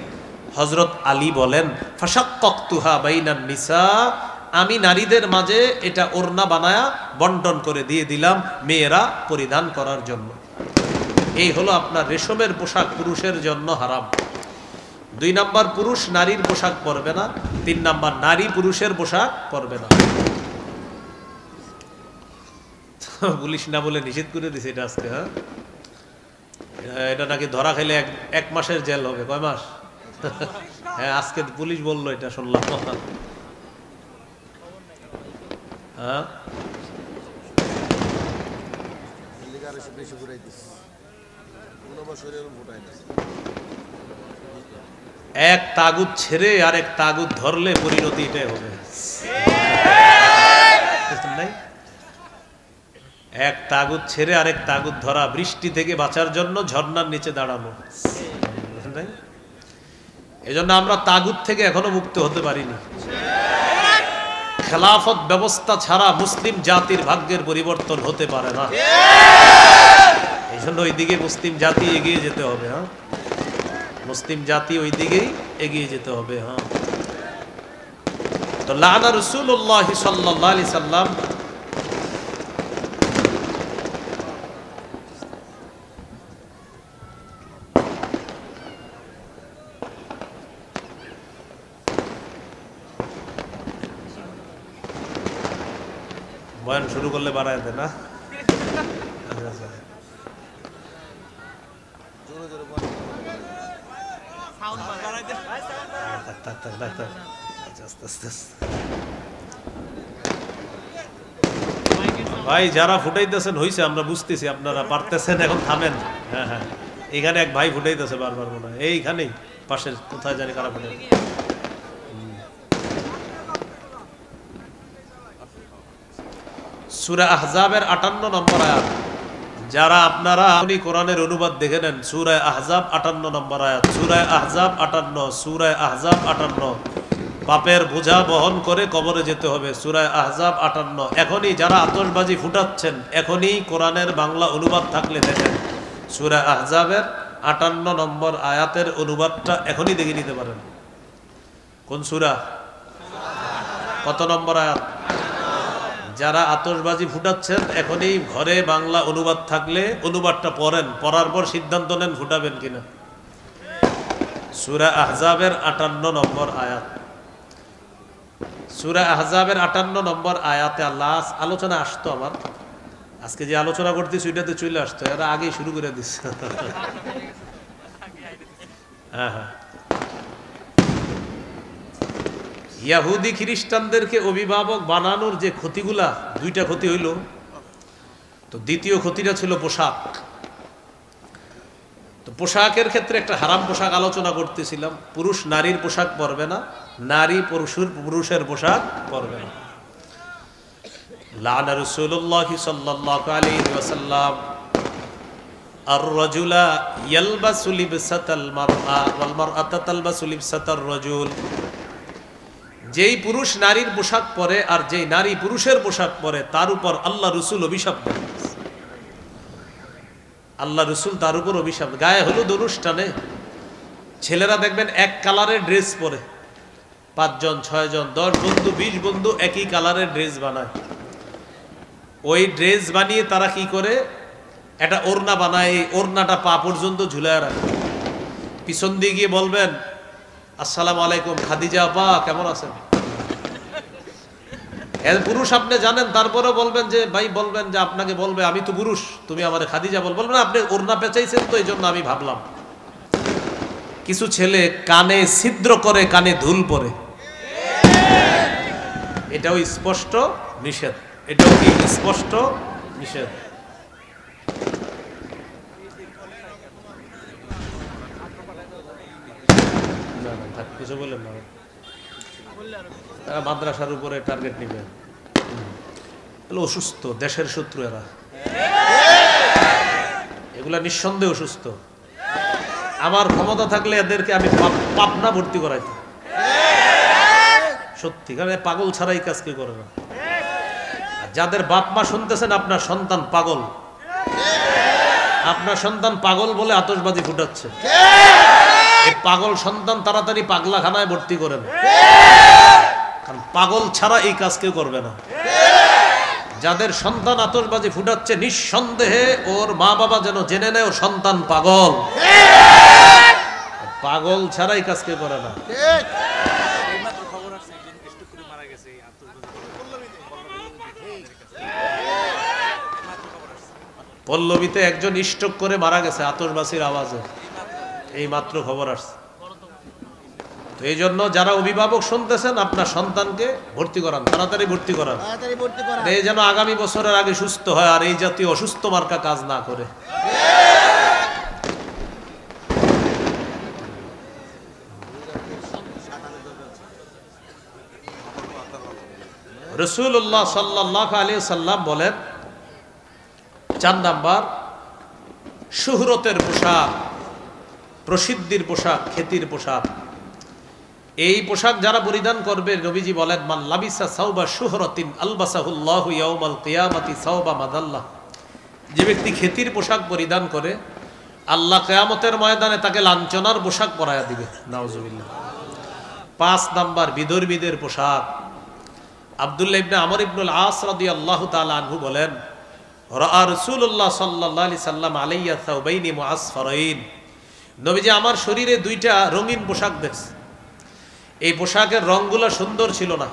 হযরত আলী বলেন, ফাশাক্কাকতুহা বাইনান নিসা, আমি নারীদের মাঝে এটা ওড়না বানায়া বন্টন করে দিয়ে দিলাম মেয়েরা পরিধান করার জন্য। এই হলো আপনার রেশমের পোশাক পুরুষের জন্য হারাম। 2 নাম্বার, পুরুষ নারীর পোশাক পরবে না। 3 নাম্বার, নারী পুরুষের পোশাক পরবে না। পুলিশ না বলে নিষেধ করে দিছে এটা আজকে। হ্যাঁ, এটা নাকি ধরা খেলে 1 মাসের জেল হবে। কয় মাস? হ্যাঁ, আজকে পুলিশ বললো, এটা শুনলাম। হ্যাঁ, এক তাগুত ছেড়ে আর এক তাগুত ধরলে পরিণতি এটাই হবে। এক তাগুত ছেড়ে আরেক তাগুত ধরা, বৃষ্টি থেকে বাঁচার জন্য ঝর্ণার নিচে দাঁড়ানো। এজন্য আমরা তাগুত থেকে এখনো মুক্ত হতে পারিনি। খেলাফত ব্যবস্থা ছাড়া মুসলিম জাতির ভাগ্যের পরিবর্তন হতে পারে না। এই জন্য ওই দিকে মুসলিম জাতি এগিয়ে যেতে হবে। হ্যাঁ, মুসলিম জাতি ওই দিকেই এগিয়ে যেতে হবে। হ্যাঁ, তো লানা রাসূলুল্লাহ সাল্লাল্লাহু আলাইহি সাল্লাম বয়ান শুরু করলে বাড়ায় দেয় না। ভাই যারা ফুটাইতেছেন হইছে, আমরা বুঝতেছি আপনারা পারতেছেন, এখন থামেন। হ্যাঁ হ্যাঁ, এখানে এক ভাই ফুটাইতেছে বারবার, মনে হয় এইখানেই পাশের কোথায় জানি কারা ফুটাই। সূরা আহজাবের 58 নম্বর আয়াত, যারা আপনারা কোরআনের অনুবাদ দেখে নেন, সূরা আহজাব 58 নম্বর আয়াত। সূরা আহজাব 58, সূরা আহজাব 58। পাপের বোঝা বহন করে কবরে যেতে হবে। সূরা আহজাব 58। এখনই যারা আতশবাজি ফুটাচ্ছেন, এখনই কোরআনের বাংলা অনুবাদ থাকলে দেখেন, সূরা আহজাবের 58 নম্বর আয়াতের অনুবাদটা এখনই দেখে নিতে পারেন। কোন সূরা, কত নম্বর আয়াত? যারা আতশবাজি ফুটাচ্ছেন, এখনই ঘরে বাংলা অনুবাদ থাকলে অনুবাদটা পড়েন, পড়ার পর সিদ্ধান্ত নেন ফুটাবেন কিনা। সূরা আহজাবের 58 নম্বর আয়াত। সূরা আহজাবের 58 নম্বর আয়াতে আল্লাহ আলোচনা আসতো, আমার আজকে যে আলোচনা করতেছি ওইটাতে চলে আসতো, এরা আগেই শুরু করে দিচ্ছে। হ্যাঁ হ্যাঁ, ইয়াহুদি খ্রিস্টানদেরকে অভিভাবক বানানোর যে ক্ষতিগুলা, 2টা ক্ষতি হইল। তো দ্বিতীয় ক্ষতিটা ছিল পোশাক। তো পোশাকের ক্ষেত্রে একটা হারাম পোশাক আলোচনা করতেছিলাম। পুরুষ নারীর পোশাক পরবে না, নারী পুরুষের পোশাক পরবে না। লানা রাসূলুল্লাহ সাল্লাল্লাহু আলাইহি ওয়াসাল্লাম আর-রাজুলা ইয়ালবাসু লিবসাতাল মারআ ওয়াল মারআতু তালবাসু লিবসাতার রাজুল। যেই পুরুষ নারীর পোশাক পরে আর যেই নারী পুরুষের পোশাক পরে, তার উপর আল্লাহ রসুল অভিশাপ দেন। আল্লাহ রসুল তার উপর অভিশাপ। গায়ে হলুদ অনুষ্ঠানে ছেলেরা দেখবেন এক কালারের ড্রেস পরে, 5 জন 6 জন 10 বন্ধু 20 বন্ধু একই কালারের ড্রেস বানায়। ওই ড্রেস বানিয়ে তারা কি করে, একটা ওড়না বানায়, এই ওড়নাটা পা পর্যন্ত ঝুলায় রাখে। পিছন দিয়ে গিয়ে বলবেন, আসসালামু আলাইকুম খাদিজা আপা, কেমন আছেন? এর পুরুষ আপনি জানেন, তারপরে বলবেন যে ভাই, বলবেন যে আপনাকে বলবে আমি তো পুরুষ, তুমি আমারে খাদিজা বলবেন না, আপনি ওড়না পেঁচাইছেন তো এই জন্য আমি ভাবলাম। কিছু ছেলে কানে ছিদ্র করে, কানে ধুল পরে, এটাও স্পষ্ট নিষেধ। এটাও কি স্পষ্ট নিষেধ? থাক, কিছু বলেন না, তারা মাদ্রাসার উপরে টার্গেট নিবে। অসুস্থ, দেশের শত্রু এরা, এগুলা নিঃসন্দেহে অসুস্থ। আমার ক্ষমতা থাকলে এদেরকে আমি পাবনা ভর্তি করাইতাম, সত্যি, কারণ পাগল ছাড়াই কাজ কেউ করে না। যাদের বাপ মা শুনতেছেন আপনার সন্তান পাগল, আপনার সন্তান পাগল বলে আতশবাজি ফুটাচ্ছে, এই পাগল সন্তান তাড়াতাড়ি পাগলাখানায় ভর্তি করেন, কারণ পাগল ছাড়া এই কাজ কেউ করবে না। যাদের সন্তান আতশবাজি ফুটাচ্ছে, নিঃসন্দেহে ওর মা বাবা যেন জেনে নেয় ওর সন্তান পাগল, পাগল ছাড়া এই কাজ কেউ করে না। পল্লবীতে একজন স্ট্রোক করে মারা গেছে আতশবাজির আওয়াজে, এই মাত্র খবর আসছে। তো এই জন্য যারা অভিভাবক শুনতেছেন, আপনার সন্তানকে ভর্তি করান, তাড়াতাড়ি ভর্তি করান, এই যেন আগামী বছরের আগে সুস্থ হয় আর এই জাতীয় অসুস্থ মার্কা কাজ না করে। রাসূলুল্লাহ সাল্লাল্লাহু আলাইহি সাল্লাম বলেন, 4 নাম্বার, শুহরতের পোশাক, প্রসিদ্ধির পোশাক, খ্যাতির পোশাক। এই পোশাক যারা পরিধান করবে, নবীজি বলেন, মান লাবিসা সাওবা শুহরাতিন আলবাসাহুল্লাহু ইয়াউমাল কিয়ামাতি সাওবা মাদাল্লাহ। যে ব্যক্তি খ্যাতির পোশাক পরিধান করে, আল্লাহ কিয়ামতের ময়দানে তাকে লাঞ্ছনার পোশাক পরায়া দিবে, নাউজুবিল্লাহ। 5 নাম্বার, বিধর্মীদের পোশাক। আব্দুল্লাহ ইবনে আমর ইবনুল আস রাদিয়াল্লাহু তাআলা আনহু বলেন, রাআ রাসূলুল্লাহ সাল্লাল্লাহু আলাইহি সাল্লাম আলাইয়া সাওবাইনি মুআসফারাইন। নবীজি আমার শরীরে 2টা রঙিন পোশাক দেখছে, এই পোশাকের রংগুলো সুন্দর ছিল না।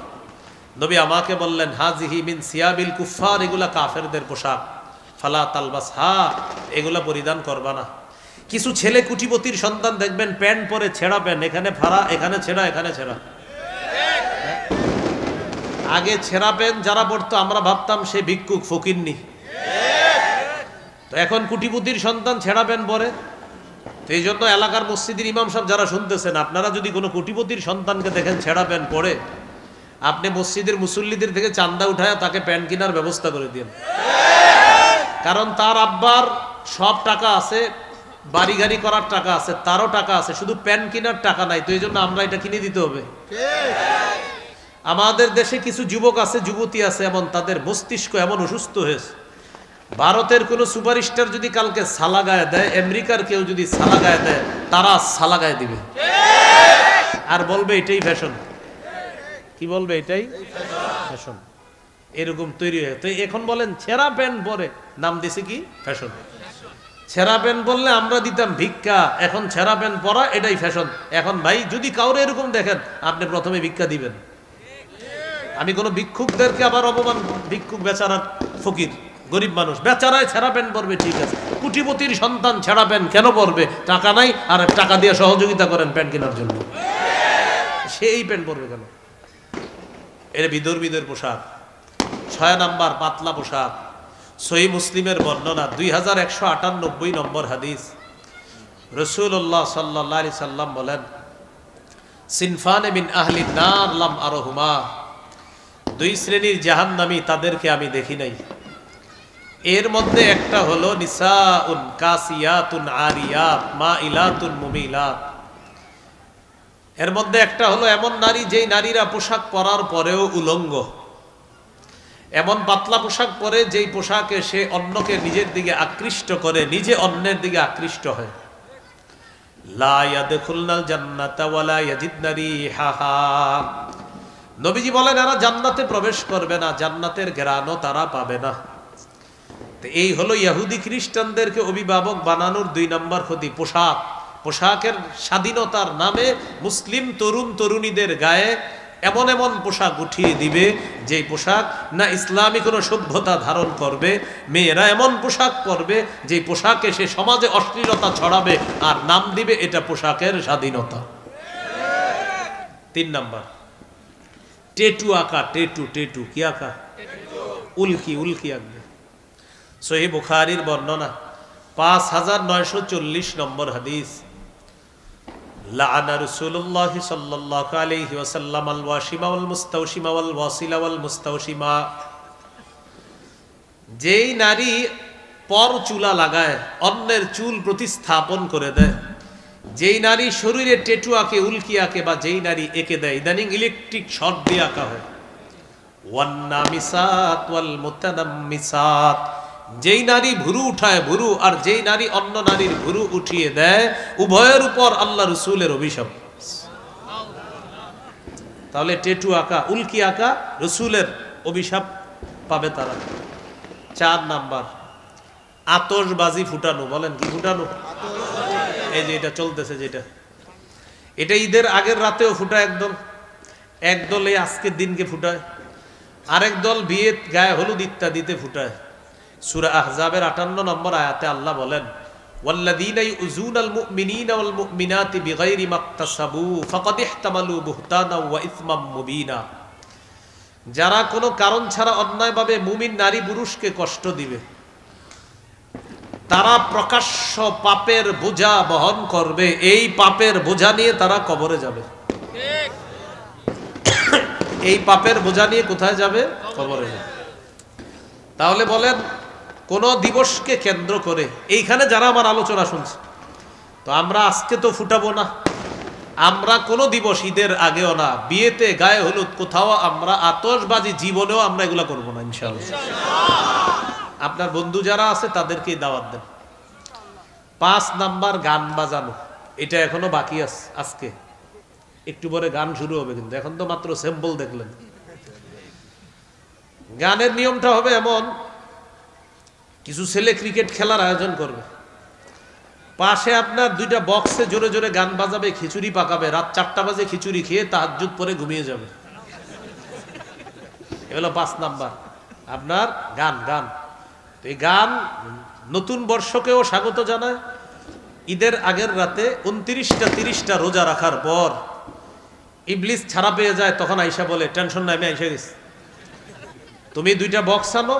নবী আমাকে বললেন, হাজিহি মিন সিয়াবিল কুফার, এগুলা কাফেরদের পোশাক, ফালা তালবাসহা, এগুলা পরিধান করবা না। কিছু ছেলে কুটিপতির সন্তান দেখবেন প্যান্ট পরে ছেঁড়া প্যান্ট, এখানে ফাড়া, এখানে ছেঁড়া, এখানে ছেঁড়া। আগে ছেঁড়া প্যান্ট যারা পড়তো আমরা ভাবতাম সে ভিক্ষুক, ফকিন্নি। তো এখন কুটিপতির সন্তান ছেঁড়া প্যান্ট পরে। তো এই জন্য এলাকার মসজিদের ইমাম সাহেব যারা শুনতেছেন, আপনারা যদি কোনো কোটিপতির সন্তানকে দেখেন ছেঁড়া প্যান্ট পরে, আপনি মসজিদের মুসল্লিদের থেকে চান্দা উঠায় তাকে প্যান্ট কেনার ব্যবস্থা করে দিন। কারণ তার আব্বার সব টাকা আছে, বাড়ি গাড়ি করার টাকা আছে, তারও টাকা আছে, শুধু প্যান্ট কেনার টাকা নাই। তো এই জন্য আমরা এটা কিনে দিতে হবে। আমাদের দেশে কিছু যুবক আছে, যুবতী আছে, এমন তাদের মস্তিষ্ক এমন অসুস্থ হয়েছে, ভারতের কোন সুপারস্টার যদি কালকে সালা গায়ে দেয়, আমেরিকার কেউ যদি সালা গায়ে দেয়, তারা সালা গায়ে দিবে আর বলবে এটাই ফ্যাশন। কি বলবে? এটাই ফ্যাশন। এরকম তৈরি হয়ে, তো এখন বলেন ছেঁড়া প্যান্ট পরে, নাম দিছে কি? ফ্যাশন। ছেঁড়া প্যান্ট বললে আমরা দিতাম ভিক্ষা, এখন ছেঁড়া প্যান্ট পরা এটাই ফ্যাশন। এখন ভাই যদি কাউরে এরকম দেখেন, আপনি প্রথমে ভিক্ষা দিবেন। আমি কোনো ভিক্ষুকদেরকে আবার অপমান, ভিক্ষুক বেচারা ফকির গরিব মানুষ, বেচারায় ছেঁড়া প্যান্ট পরবে, ঠিক আছে। কুটিপতির সন্তান ছেঁড়া প্যান্ট কেন পরবে? টাকা নাই, আর টাকা দিয়ে সহযোগিতা করেন প্যান্ট কেনার জন্য, সেই প্যান্ট পরবে কেন? এর বিধর্মীদের পোশাক। 6 নাম্বার, পাতলা পোশাক। সহিহ মুসলিমের বর্ণনা, 2198 নম্বর হাদিস। রাসূলুল্লাহ সাল্লাল্লাহু আলাইহি সাল্লাম বলেন, সিনফানে মিন আহলিন নার লাম আরহুমা, 2 শ্রেণীর জাহান্নামী, তাদেরকে আমি দেখি নাই। এর মধ্যে একটা হলো নিসাউন কাসিয়াতুন আরিয়াত মাইলাতুন মুমিলাত। এর মধ্যে একটা হলো এমন নারী, যেই নারীরা পোশাক পরার পরেও উলঙ্গ, এমন পাতলা পোশাক পরে যেই পোশাকে সে অন্যকে নিজের দিকে আকৃষ্ট করে, নিজে অন্যের দিকে আকৃষ্ট হয়। লা ইয়াদখুলনাল জান্নাতা ওয়ালা ইয়াজিদনা রিহাহা। নবীজি বলেন এরা জান্নাতে প্রবেশ করবে না, জান্নাতের ঘ্রাণও তারা পাবে না। তো এই হলো ইহুদি খ্রিস্টানদেরকে অভিভাবক বানানোর 2 নম্বর ক্ষতি, পোশাক। পোশাকের স্বাধীনতার নামে মুসলিম তরুণ তরুণীদের গায়ে এমন এমন পোশাক উঠিয়ে দিবে, যে পোশাক না ইসলামী কোনো সভ্যতা ধারণ করবে। মেয়েরা এমন পোশাক পরবে, যে পোশাকে সে সমাজে অশ্লীলতা ছড়াবে, আর নাম দিবে এটা পোশাকের স্বাধীনতা। 3 নাম্বার, টেটু আঁকা। টেটু, টেটু কি আঁকা? উল্কি, উল্কি আঁকবে। সহিহ বুখারীর বর্ণনা, 5940 নম্বর হাদিস। লাআনা রাসূলুল্লাহ সাল্লাল্লাহু আলাইহি ওয়াসাল্লাম আল ওয়াশিমা ওয়াল মুস্তাওশিমা ওয়াল ওয়াসিলা ওয়াল মুস্তাওশিমা। যেই নারী পর চুলা লাগায়, অন্যের চুল প্রতিস্থাপন করে দেয়, যেই নারী শরীরে টেটু আঁকে, উল্কি আঁকে, বা যেই নারী এঁকে দেয়, ইদানিং ইলেকট্রিক শর্ট দিয়ে আঁকা হয়, ওয়ান নামিসাত ওয়াল মুতানাম্মিসাত, যেই নারী ভুরু উঠায় ভুরু, আর যেই নারী অন্য নারীর ভুরু উঠিয়ে দেয়, উভয়ের উপর আল্লাহ রসুলের অভিশাপ। তাহলে টেটু আঁকা, উল্কি আঁকা, রসুলের অভিশাপ পাবে তারা। 4 নাম্বার, আতশবাজি ফুটানো। বলেন কি ফুটানো? এই যে এটা চলতেছে, যেটা এটা ঈদের আগের রাতেও ফুটায় একদল এই আজকের দিনকে ফুটায়, আরেক দল বিয়ে, গায়ে হলুদ ইত্যাদিতে ফুটায়। সূরা আহজাবের 58 নম্বর আয়াতে আল্লাহ বলেন, ওয়াল্লাযীনা ইউযুনাল মুমিনিনা ওয়াল মুমিনাতি বিগাইরি মাকতাসাবু ফাকাদ ইহতামালু বুহতানাও ওয়া ইসমাম মুবিনা। যারা কোনো কারণ ছাড়া অন্যায়ভাবে মুমিন নারী পুরুষকে কষ্ট দিবে, তারা প্রকাশ্য পাপের বোঝা বহন করবে। এই পাপের বোঝা নিয়ে তারা কবরে যাবে। এই পাপের বোঝা নিয়ে কোথায় যাবে? কবরে যাবে। তাহলে বলেন, কোন দিবসকে কেন্দ্র করে এইখানে যারা আমার আলোচনা শুনছে, তো আমরা আজকে তো ফুটাবো না, আমরা কোন দিবস, ঈদের আগেও না, বিয়েতে, গায়ে হলুদ, কোথাও আমরা আতশবাজি জীবনেও আমরা এগুলা করবো না ইনশাআল্লাহ। আপনার বন্ধু যারা আছে তাদেরকেই দাওয়াত দেন। 5 নাম্বার, গান বাজানো। এটা এখনো বাকি আছে। আজকে একটু পরে গান শুরু হবে, কিন্তু এখন তো মাত্র স্যাম্পল দেখলেন। গানের নিয়মটা হবে এমন, কিছু ছেলে ক্রিকেট খেলার আয়োজন করবে, পাশে আপনার 2টা বক্সে জোরে জোরে গান বাজাবে, খিচুড়ি পাকাবে, রাত 4টা বাজে খিচুড়ি খেয়ে তাহাজ্জুদ পরে ঘুমিয়ে যাবে। এগুলো 5 নাম্বার আপনার গান। গান, এই গান নতুন বর্ষকেও স্বাগত জানায়। ঈদের আগের রাতে 29টা 30টা রোজা রাখার পর ইবলিস ছাড়া পেয়ে যায়, তখন আইসা বলে, টেনশন নাই, আমি আইসা গেছি, তুমি 2টা বক্স আনো,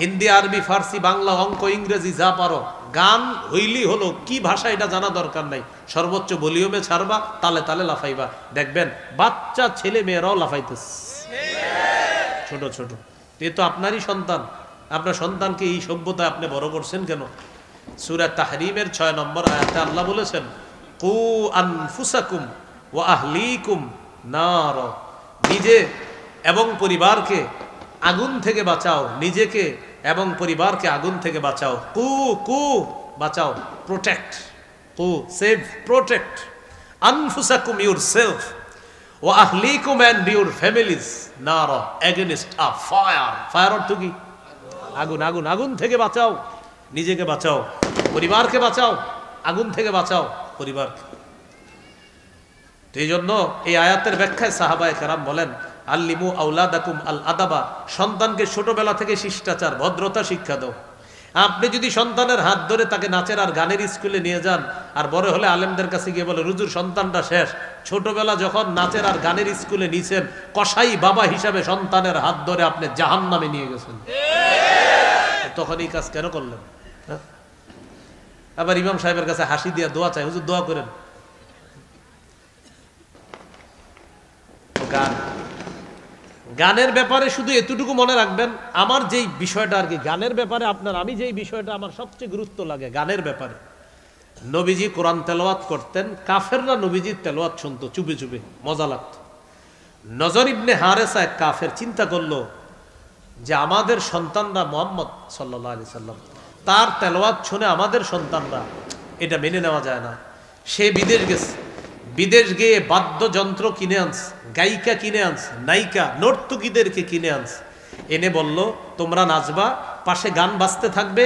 হিন্দি, আরবি, ফার্সি, বাংলা, অঙ্ক, ইংরেজি যা পারো, গান হইলি হলো, কি ভাষা এটা জানা দরকার নাই, সর্বোচ্চ ভলিউমে ছাড়বা, তালে তালে লাফাইবা, দেখবেন বাচ্চা ছেলে মেয়েরাও লাফাইতেছে, ছোট ছোট। এ তো আপনারই সন্তান, আপনার সন্তানকে এই সভ্যতায় আপনি বড় করছেন কেন? সূরা তাহরিমের 6 নম্বর আয়াতে আল্লাহ বলেছেন, কু আনফুসাকুম ওয়া আহলিকুম নার, নিজে এবং পরিবারকে আগুন থেকে বাঁচাও, নিজেকে এবং পরিবারকে আগুন থেকে বাঁচাও। কু কু বাঁচাও, প্রোটেক্ট, কু সেভ, প্রোটেক্ট আনফুসাকুম ইউরসেলফ ওয়া আহলিকুম এন্ড ইউর ফ্যামিলিজ নার এগেইনস্ট আ ফায়ার। ফায়ার অর্থ কি? আগুন। আগুন, আগুন থেকে বাঁচাও, নিজেকে বাঁচাও, পরিবারকে বাঁচাও, আগুন থেকে বাঁচাও পরিবারকে। তো এই জন্য এই আয়াতের ব্যাখ্যায় সাহাবায়ে কেরাম বলেন, আল্লিমু আওলাদাকুম আল আদাবা, সন্তানকে ছোটবেলা থেকে শিষ্টাচার, ভদ্রতা শিক্ষা দাও। আপনি যদি সন্তানের হাত ধরে তাকে নাচের আর গানের স্কুলে নিয়ে যান, আর বড় হলে আলেমদের কাছে গিয়ে বলে, হুজুর সন্তানটা শেষ, ছোটবেলা যখন নাচের আর গানের স্কুলে নিয়েছেন, কসাই বাবা হিসাবে সন্তানের হাত ধরে আপনি জাহান্নামে নিয়ে গেছেন, তখন এই কাজ কেন করলেন? আবার ইমাম সাহেবের কাছে হাসি দিয়া দোয়া চাই, হুজুর দোয়া করেন। গান, গানের ব্যাপারে শুধু এতটুকু মনে রাখবেন, আমার যেই বিষয়টা আর কি গানের ব্যাপারে আপনার, আমি যেই বিষয়টা আমার সবচেয়ে গুরুত্ব লাগে গানের ব্যাপারে, নবীজি কোরআন তেলাওয়াত করতেন, কাফেররা নবীজির তেলাওয়াত শুনতো চুপে চুপে, মজা লাগতো। নজর ইবনে হারেসা এক কাফের চিন্তা করলো যে আমাদের সন্তানরা মুহাম্মদ সাল্লাল্লাহু আলাইহি সাল্লাম তার তেলাওয়াত শুনে আমাদের সন্তানরা, এটা মেনে নেওয়া যায় না। সে বিদেশ গেছে, বিদেশ গিয়ে বাদ্যযন্ত্র কিনে আনস, গায়িকা কিনে আনস, নায়িকা নর্তকীদেরকে কিনে আনস, এনে বলল তোমরা নাচবা, পাশে গান বাজতে থাকবে,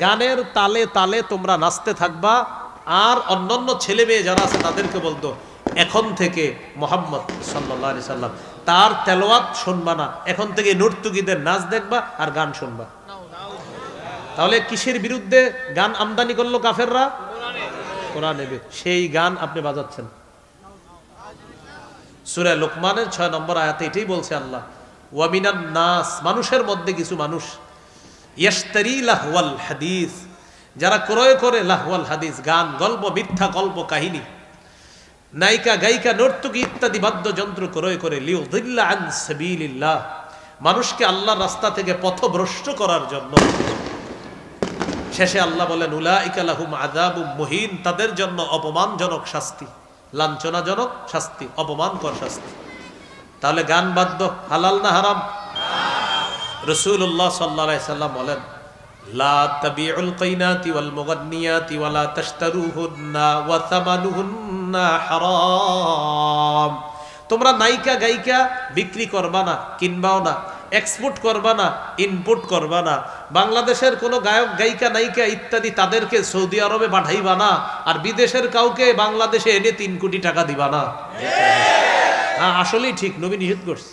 গানের তালে তালে তোমরা নাচতে থাকবা, আর অন্যান্য ছেলে মেয়ে যারা আছে তাদেরকে বলতো এখন থেকে মুহাম্মদ সাল্লাল্লাহু আলাইহি সাল্লাম তার তেলাওয়াত শুনবা না, এখন থেকে নর্তকীদের নাচ দেখবা আর গান শুনবা। তাহলে কিসের বিরুদ্ধে গান আমদানি করলো কাফেররা? কোরআনের। সেই গান আপনি বাজাচ্ছেন। সূরা লোকমানের 6 নম্বর আয়াতে এটাই বলছে আল্লাহ, ওয়া মিনান নাস, মানুষের মধ্যে কিছু মানুষ, ইয়াশতারি লাহওয়াল হাদিস, যারা ক্রয় করে লাহওয়াল হাদিস, গান, গল্প, মিথ্যা গল্প কাহিনী, নায়িকা গায়িকা নর্তকী ইত্যাদি বাদ্যযন্ত্র ক্রয় করে লিউযিল্লা আন সাবিলিল্লাহ, মানুষকে আল্লাহর রাস্তা থেকে পথভ্রষ্ট করার জন্য। শেষে আল্লাহ বলেন উলাইকা লাহুম আযাবুম মুহিন, তাদের জন্য অপমানজনক শাস্তি, লাঞ্ছনাজনক শাস্তি, অপমানকর শাস্তি। তাহলে গান বাদ্য হালাল না হারাম? রাসূলুল্লাহ সাল্লাল্লাহু আলাইহি সাল্লাম বলেন লা তাবিউল কাইনাতি ওয়াল মুগান্নিয়াতি ওয়ালা তাশতারুহুন্না ওয়া সামানুহুন্না হারাম। তোমরা নায়িকা গায়িকা বিক্রি করবা না, কিনবাও না, এক্সপোর্ট করবা না, ইনপুট করবা না। বাংলাদেশের কোনো গায়ক গায়িকা নায়িকা ইত্যাদি তাদেরকে সৌদি আরবে পাঠাইবা না, আর বিদেশের কাউকে বাংলাদেশে এনে 3 কোটি টাকা দিবা না। হ্যাঁ, আসলেই ঠিক, নবী নিষেধ করছে।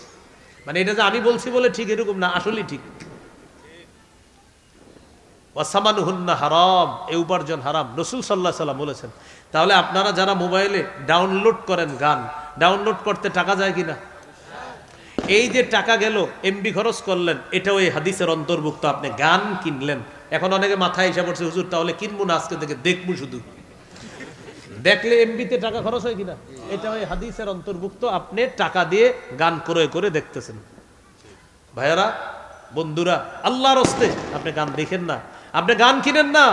মানে এটা যে আমি বলছি বলে ঠিক এরকম না, আসলেই ঠিক। ওয়াসামানুহুন্না হারাম, এই উপার্জন হারাম, রাসূল সাল্লাল্লাহু আলাইহি সাল্লাম বলেছেন। তাহলে আপনারা যারা মোবাইলে ডাউনলোড করেন গান, ডাউনলোড করতে টাকা যায় কিনা? এই যে টাকা গেল, এমবি খরচ করলেন, এটাও এই হাদিসের অন্তর্ভুক্ত। আপনি গান কিনলেন, এখন অনেকে মাথায় হিসাব করছে হুজুর তাহলে কিনবো না, আজকে থেকে দেখবো, শুধু দেখলে এমবিতে টাকা খরচ হয় কিনা, এটা ওই হাদিসের অন্তর্ভুক্ত। আপনি টাকা দিয়ে গান ক্রয় করে দেখতেছেন। ভাইয়ারা, বন্ধুরা, আল্লাহর হস্তে আপনি গান দেখেন না, আপনি গান কিনেন না,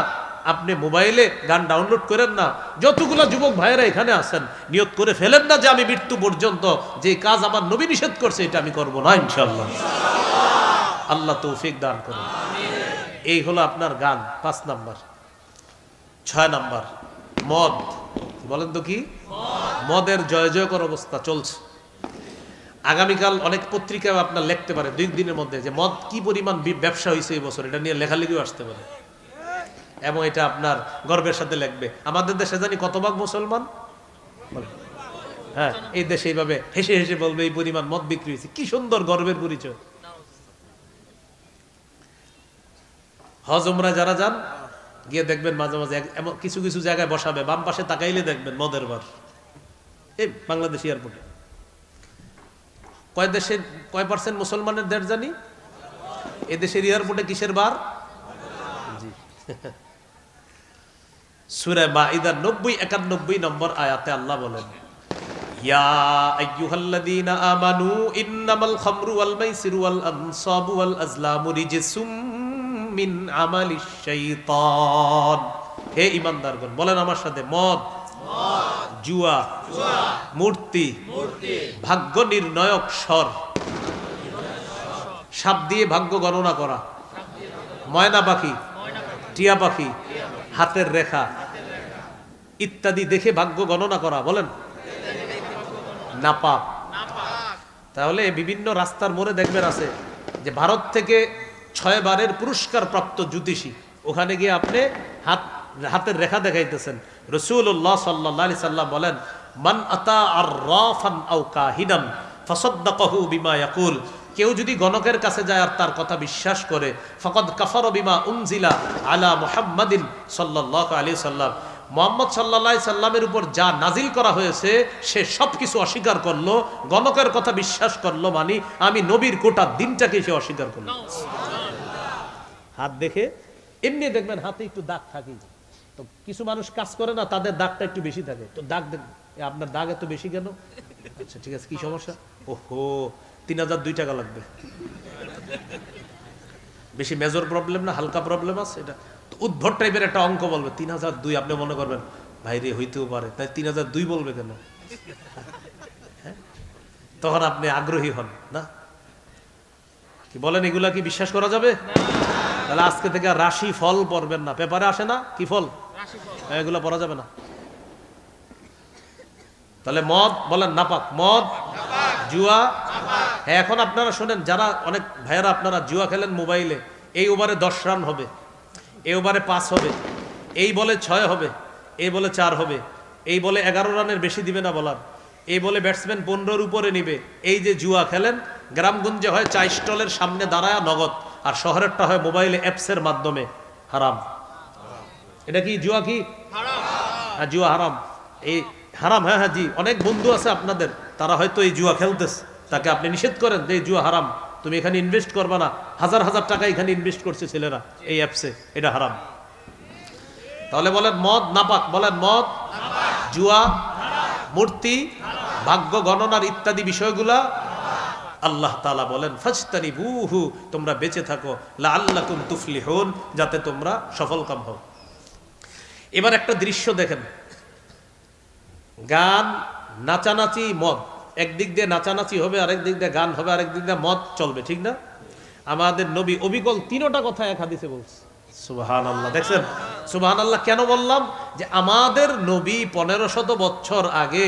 আপনি মোবাইলে গান ডাউনলোড করেন না। যতগুলো যুবক ভাইয়েরা এখানে আছেন, নিয়ত করে ফেলেন না যে আমি মৃত্যু পর্যন্ত যে কাজ আমার নবী নিষেধ করছে এটা আমি করব না ইনশাআল্লাহ। আল্লাহ তৌফিক দান করুন। এই হলো আপনার গান 5 নাম্বার। 6 নাম্বার মদ। বলেন তো কি? মদের জয় জয়কর অবস্থা চলছে। আগামীকাল অনেক পত্রিকায় আপনার লিখতে পারে 2 দিনের মধ্যে যে মদ কি পরিমাণ ব্যবসা হয়েছে এই বছর, এটা নিয়ে লেখালেখিও আসতে পারে, এবং এটা আপনার গর্বের সাথে লিখবে। আমাদের দেশে জানি কত ভাগ মুসলমান? হ্যাঁ, এই দেশে এইভাবে হেসে হেসে বলবে এই পরিমাণ মদ বিক্রি হয়েছে। কি সুন্দর গর্বের পরিচয়। হজ উমরা যারা যান, গিয়ে দেখবেন মাঝে মাঝে এমন কিছু কিছু জায়গায় বসাবে, বাম পাশে তাকাইলে দেখবেন মদের বার। এই বাংলাদেশ এয়ারপোর্টে কয় পার্সেন্ট মুসলমানের দেশ জানি? এদেশের এয়ারপোর্টে কিসের বার? সূরা মাইদার 90-91 নম্বর আয়াতে আল্লাহ বলেন ইয়া আইয়ুহাল্লাযীনা আমানু ইন্নামাল খামরু ওয়াল মাইসিরু ওয়াল আনসাবু ওয়াল আজলামু রিজসুম মিন আমালিশ শাইতান। হে ঈমানদারগণ, বলেন আমার সাথে, মদ, জুয়া, মূর্তি, ভাগ্য নির্ণয়ক স্বর, সাপ দিয়ে ভাগ্য গণনা করা, ময়না পাখি, টিয়া পাখি, হাতের রেখা ইত্যাদি দেখে ভাগ্য গণনা করা, বলেন নাপাক। তাহলে বিভিন্ন রাস্তার মোড়ে দেখবেন আছে যে ভারত থেকে 6 বারের পুরস্কার প্রাপ্ত জ্যোতিষী, ওখানে গিয়ে আপনি হাতের রেখা দেখাইতেছেন। রাসূলুল্লাহ সাল্লাল্লাহু আলাইহি সাল্লাম বলেন মান আতা আররাফান আও কাহিনান ফাসাদ্দাকাহু বিমা ইয়াকুল, কেউ যদি গণকের কাছে যায় আর তার কথা বিশ্বাস করে, ফাকাদ কাফারা বিমা উনজিলা আলা মুহাম্মাদিন সাল্লাল্লাহু আলাইহি সাল্লাম, মুহাম্মদ সাল্লাল্লাহু আলাইহি সাল্লামের উপর যা নাজিল করা হয়েছে সে সবকিছু অস্বীকার করলো। গণকের কথা বিশ্বাস করলো মানে আমি নবীর কোটা দিনটাকে সে অস্বীকার করলো। হাত দেখে এমনি দেখবেন হাতে একটু দাগ থাকে, তো কিছু মানুষ কাজ করে না, তাদের দাগটা একটু বেশি থাকে, তো দাগ দেখবেন আপনার দাগ এত বেশি কেন? আচ্ছা ঠিক আছে, কি সমস্যা? ওহো 3002 টাকা লাগবে। বেশি মেজর প্রবলেম না, হালকা প্রবলেম আছে, এটা উদ্ভট টাইপের একটা অঙ্ক বলবে 3002। আপনি মনে করবেন ভাই রে হইতেও পারে, তাই 3002 বলবে কেন? তখন আপনি আগ্রহী হন না, কি বলেন? এগুলা কি বিশ্বাস করা যাবে? তাহলে আজকে থেকে রাশি ফল পড়বেন না, পেপারে আসে না কি ফল, এগুলো পড়া যাবে না। তাহলে মদ বলেন নাপাক, মদ, জুয়া। হ্যাঁ, এখন আপনারা শোনেন, যারা অনেক ভাইয়ারা আপনারা জুয়া খেলেন মোবাইলে, এই ওভারে 10 রান হবে, এই ওভারে 5 হবে, এই বলে 6 হবে, এই বলে 4 হবে, এই বলে 11 রানের বেশি দিবে না বলার, এই বলে ব্যাটসম্যান 15-র উপরে নিবে। এই যে জুয়া খেলেন, গ্রামগঞ্জে হয় চা স্টলের সামনে দাঁড়ায় নগদ, আর শহরেরটা হয় মোবাইলে অ্যাপসের মাধ্যমে। হারাম। এটা কি জুয়া? কি হ্যাঁ, জুয়া হারাম। এই হারাম। হ্যাঁ হ্যাঁ জি, অনেক বন্ধু আছে আপনাদের, তারা হয়তো এই জুয়া খেলতেছে, তাকে আপনি নিষেধ করেন যে এই জুয়া হারাম, তুমি এখানে ইনভেস্ট করবা না, হাজার হাজার টাকা এখানে ইনভেস্ট করছে ছেলেরা এই অ্যাপসে, এটা হারাম। তাহলে বলেন মদ নাপাক, বলেন মদ, জুয়া, মূর্তি, ভাগ্য গণনার ইত্যাদি বিষয়গুলা আল্লাহ তাআলা বলেন ফাজতানিবুহু, তোমরা বেঁচে থাকো, লাআল্লাকুম তুফলিহুন, যাতে তোমরা সফলকাম হও। এবার একটা দৃশ্য দেখেন, গান, নাচানাচি, মদ, একদিক দিয়ে নাচানাচি হবে, আরেক দিক দিয়ে গান হবে, আরেক দিক দিয়ে মদ চলবে, ঠিক না? আমাদের নবী অবিকল তিনটা কথা এক হাদিসে বলছে। সুবহানাল্লাহ। দেখছেন সুবহানাল্লাহ কেন বললাম? যে আমাদের নবী 1500 বছর আগে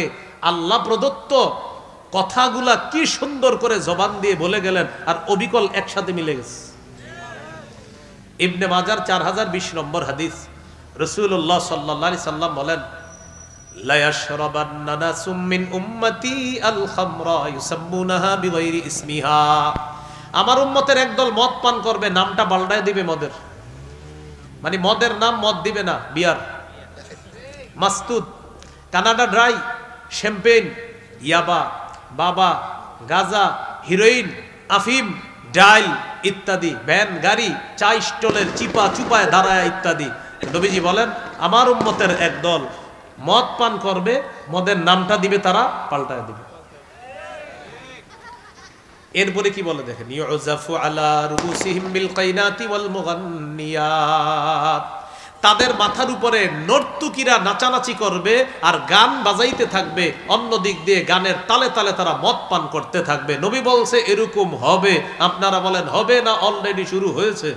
আল্লাহ প্রদত্ত কথাগুলা কি সুন্দর করে জবান দিয়ে বলে গেলেন, আর অবিকল একসাথে মিলে গেছে। ইবনে মাজার 4020 নম্বর হাদিস, রাসূলুল্লাহ সাল্লাল্লাহু আলাইহি সাল্লাম বলেন, লা ইয়াশরাবান্না নাসুম মিন উম্মতি আল খামরা ইউসাম্মুনাহা বিগাইরি ইসমিহা। আমার উম্মতের একদল মদ পান করবে, নামটা পাল্টায় দিবে মদের, মানে মদের নাম মদ দিবে না, বিয়ার, মাস্তুদ, কানাডা ড্রাই, শ্যাম্পেন, ইয়াবা, বাবা, গাজা, হিরোইন, আফিম, ডাইল ইত্যাদি, ভ্যান, গাড়ি, চা স্টলের চিপা চুপায় দাঁড়ায় ইত্যাদি। নবীজি বলেন আমার উম্মতের একদল মদ পান করবে, মদের নামটা দিবে তারা পাল্টায় দিবে। এরপরে কি বলে দেখেন, ইউজাফু আলা রুসিহিম বিল কাইনাতি ওয়াল মুগান্নিয়াত, তাদের মাথার উপরে নর্তুকিরা নাচানাচি করবে আর গান বাজাইতে থাকবে, অন্য দিক দিয়ে গানের তালে তালে তারা মদ পান করতে থাকবে। নবী বলছে এরকম হবে, আপনারা বলেন হবে না অলরেডি শুরু হয়েছে?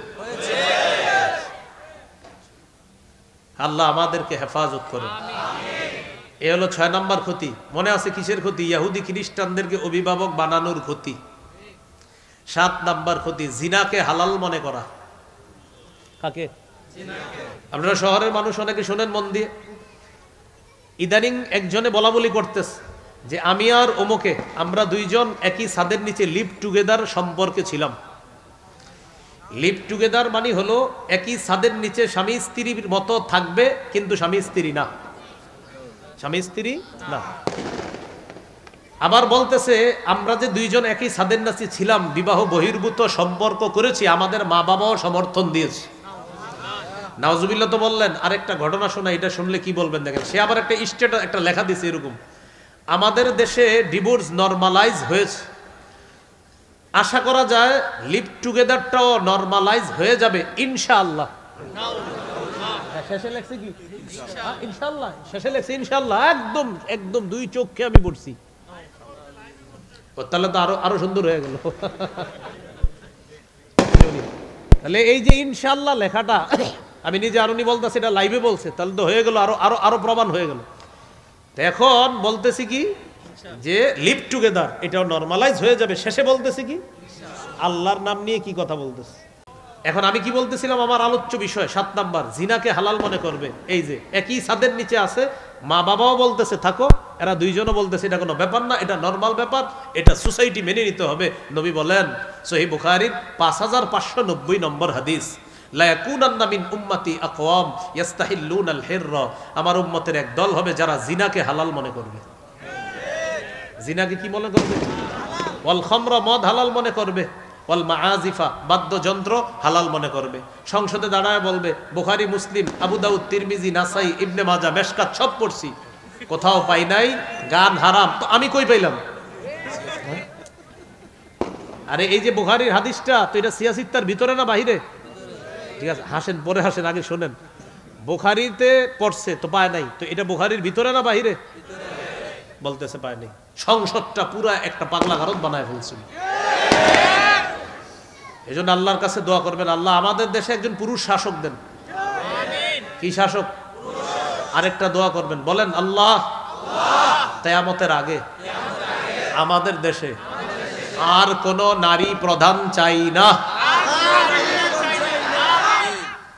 আল্লাহ আমাদেরকে হেফাজত করুন। এ হলো 6 নম্বর ক্ষতি। মনে আছে কিসের ক্ষতি? ইহুদি খ্রিস্টানদেরকে অভিভাবক বানানোর ক্ষতি। 7 নম্বর ক্ষতি, জিনাকে হালাল মনে করা। কাকে? আপনারা শহরের মানুষ অনেকে শোনেন মন দিয়ে, ইদানিং একজনে বলা বলি করতেছে যে আমি আর ওমকে, আমরা দুইজন একই ছাদের নিচে লিভ টুগেদার সম্পর্কে ছিলাম। লিভ টুগেদার মানে হলো একই ছাদের নিচে স্বামী স্ত্রীর মতো থাকবে, কিন্তু স্বামী স্ত্রী না, স্বামী স্ত্রী না। আবার বলতেছে আমরা যে দুইজন একই ছাদের নিচে ছিলাম, বিবাহ বহির্ভূত সম্পর্ক করেছি, আমাদের মা বাবাও সমর্থন দিয়েছে। নাউজুবিল্লাহ তো বললেন। আরেকটা ঘটনা শোনা, এটা শুনলে কি বলবেন দেখেন। সে আবার একটা স্টেটাস, একটা লেখা দিছে এরকম, আমাদের দেশে ডিভোর্স নরমালাইজ হয়েছে, আশা করা যায় লিভ টুগেদারটাও নরমালাইজ হয়ে যাবে ইনশাআল্লাহ। শেষে লেখছে কি ইনশাআল্লাহ? শেষে লেখছে ইনশাআল্লাহ, একদম একদম দুই চোখে আমি পড়ছি। তাহলে তো আরো সুন্দর হয়ে গেল। তাহলে এই যে ইনশাআল্লাহ লেখাটা আমি নিজে আরুনি বলতেছি, এটা লাইভে বলছে, তাহলে তো হয়ে গেল, আরো প্রমাণ হয়ে গেল। এখন বলতেছি কি যে লিভ টুগেদার এটাও নরমালাইজ হয়ে যাবে, শেষে বলতেছি কি আল্লাহর নাম নিয়ে কি কথা বলতেছে। এখন আমি কি বলতেছিলাম, আমার আলোচ্য বিষয় 7 নাম্বার, জিনাকে হালাল মনে করবে। এই যে একই ছাদের নিচে আছে, মা বাবাও বলতেছে থাকো, এরা দুইজনও বলতেছে এটা কোনো ব্যাপার না, এটা নরমাল ব্যাপার, এটা সোসাইটি মেনে নিতে হবে। নবী বলেন সহিহ বুখারীর 5590 নম্বর হাদিস, লা ইয়াকুনান্না মিন উম্মতি আকওয়াম ইস্তাহিল্লুনাল হিররা, আমার উম্মতের এক দল হবে যারা জিনাকে হালাল মনে করবে। জিনাকে কি মনে করবে? ওয়াল খামরা, মদ হালাল মনে করবে। ওয়াল মাআজিফা, বাদ্যযন্ত্র হালাল মনে করবে। সংসদে দাঁড়ায় বলবে বুখারী, মুসলিম, আবু দাউদ, তিরমিজি, নাসাই, ইবনে মাজাহ, মেশকাত সব পড়ছি, কোথাও পাই নাই গান হারাম। তো আমি কই পাইলাম? আরে এই যে বুখারীর হাদিসটা, তো এটা সিয়াসিত্তার ভিতরে না বাহিরে? ঠিক আছে, হাসেন, পরে হাসেন, আগে শোনেন। বুখারীতে পড়ছে তো পায় নাই, তো এটা বুখারীর ভিতরে না বাহিরে? বলতেছে পায় নাই। সংসদটা পুরা একটা পাগলা ভারত বানায় ফেলছিল। এই জন্য আল্লাহর কাছে দোয়া করবেন, আল্লাহ আমাদের দেশে একজন পুরুষ শাসক দেন। কি শাসক? আরেকটা দোয়া করবেন, বলেন আল্লাহ কিয়ামতের আগে আমাদের দেশে আর কোন নারী প্রধান চাই না।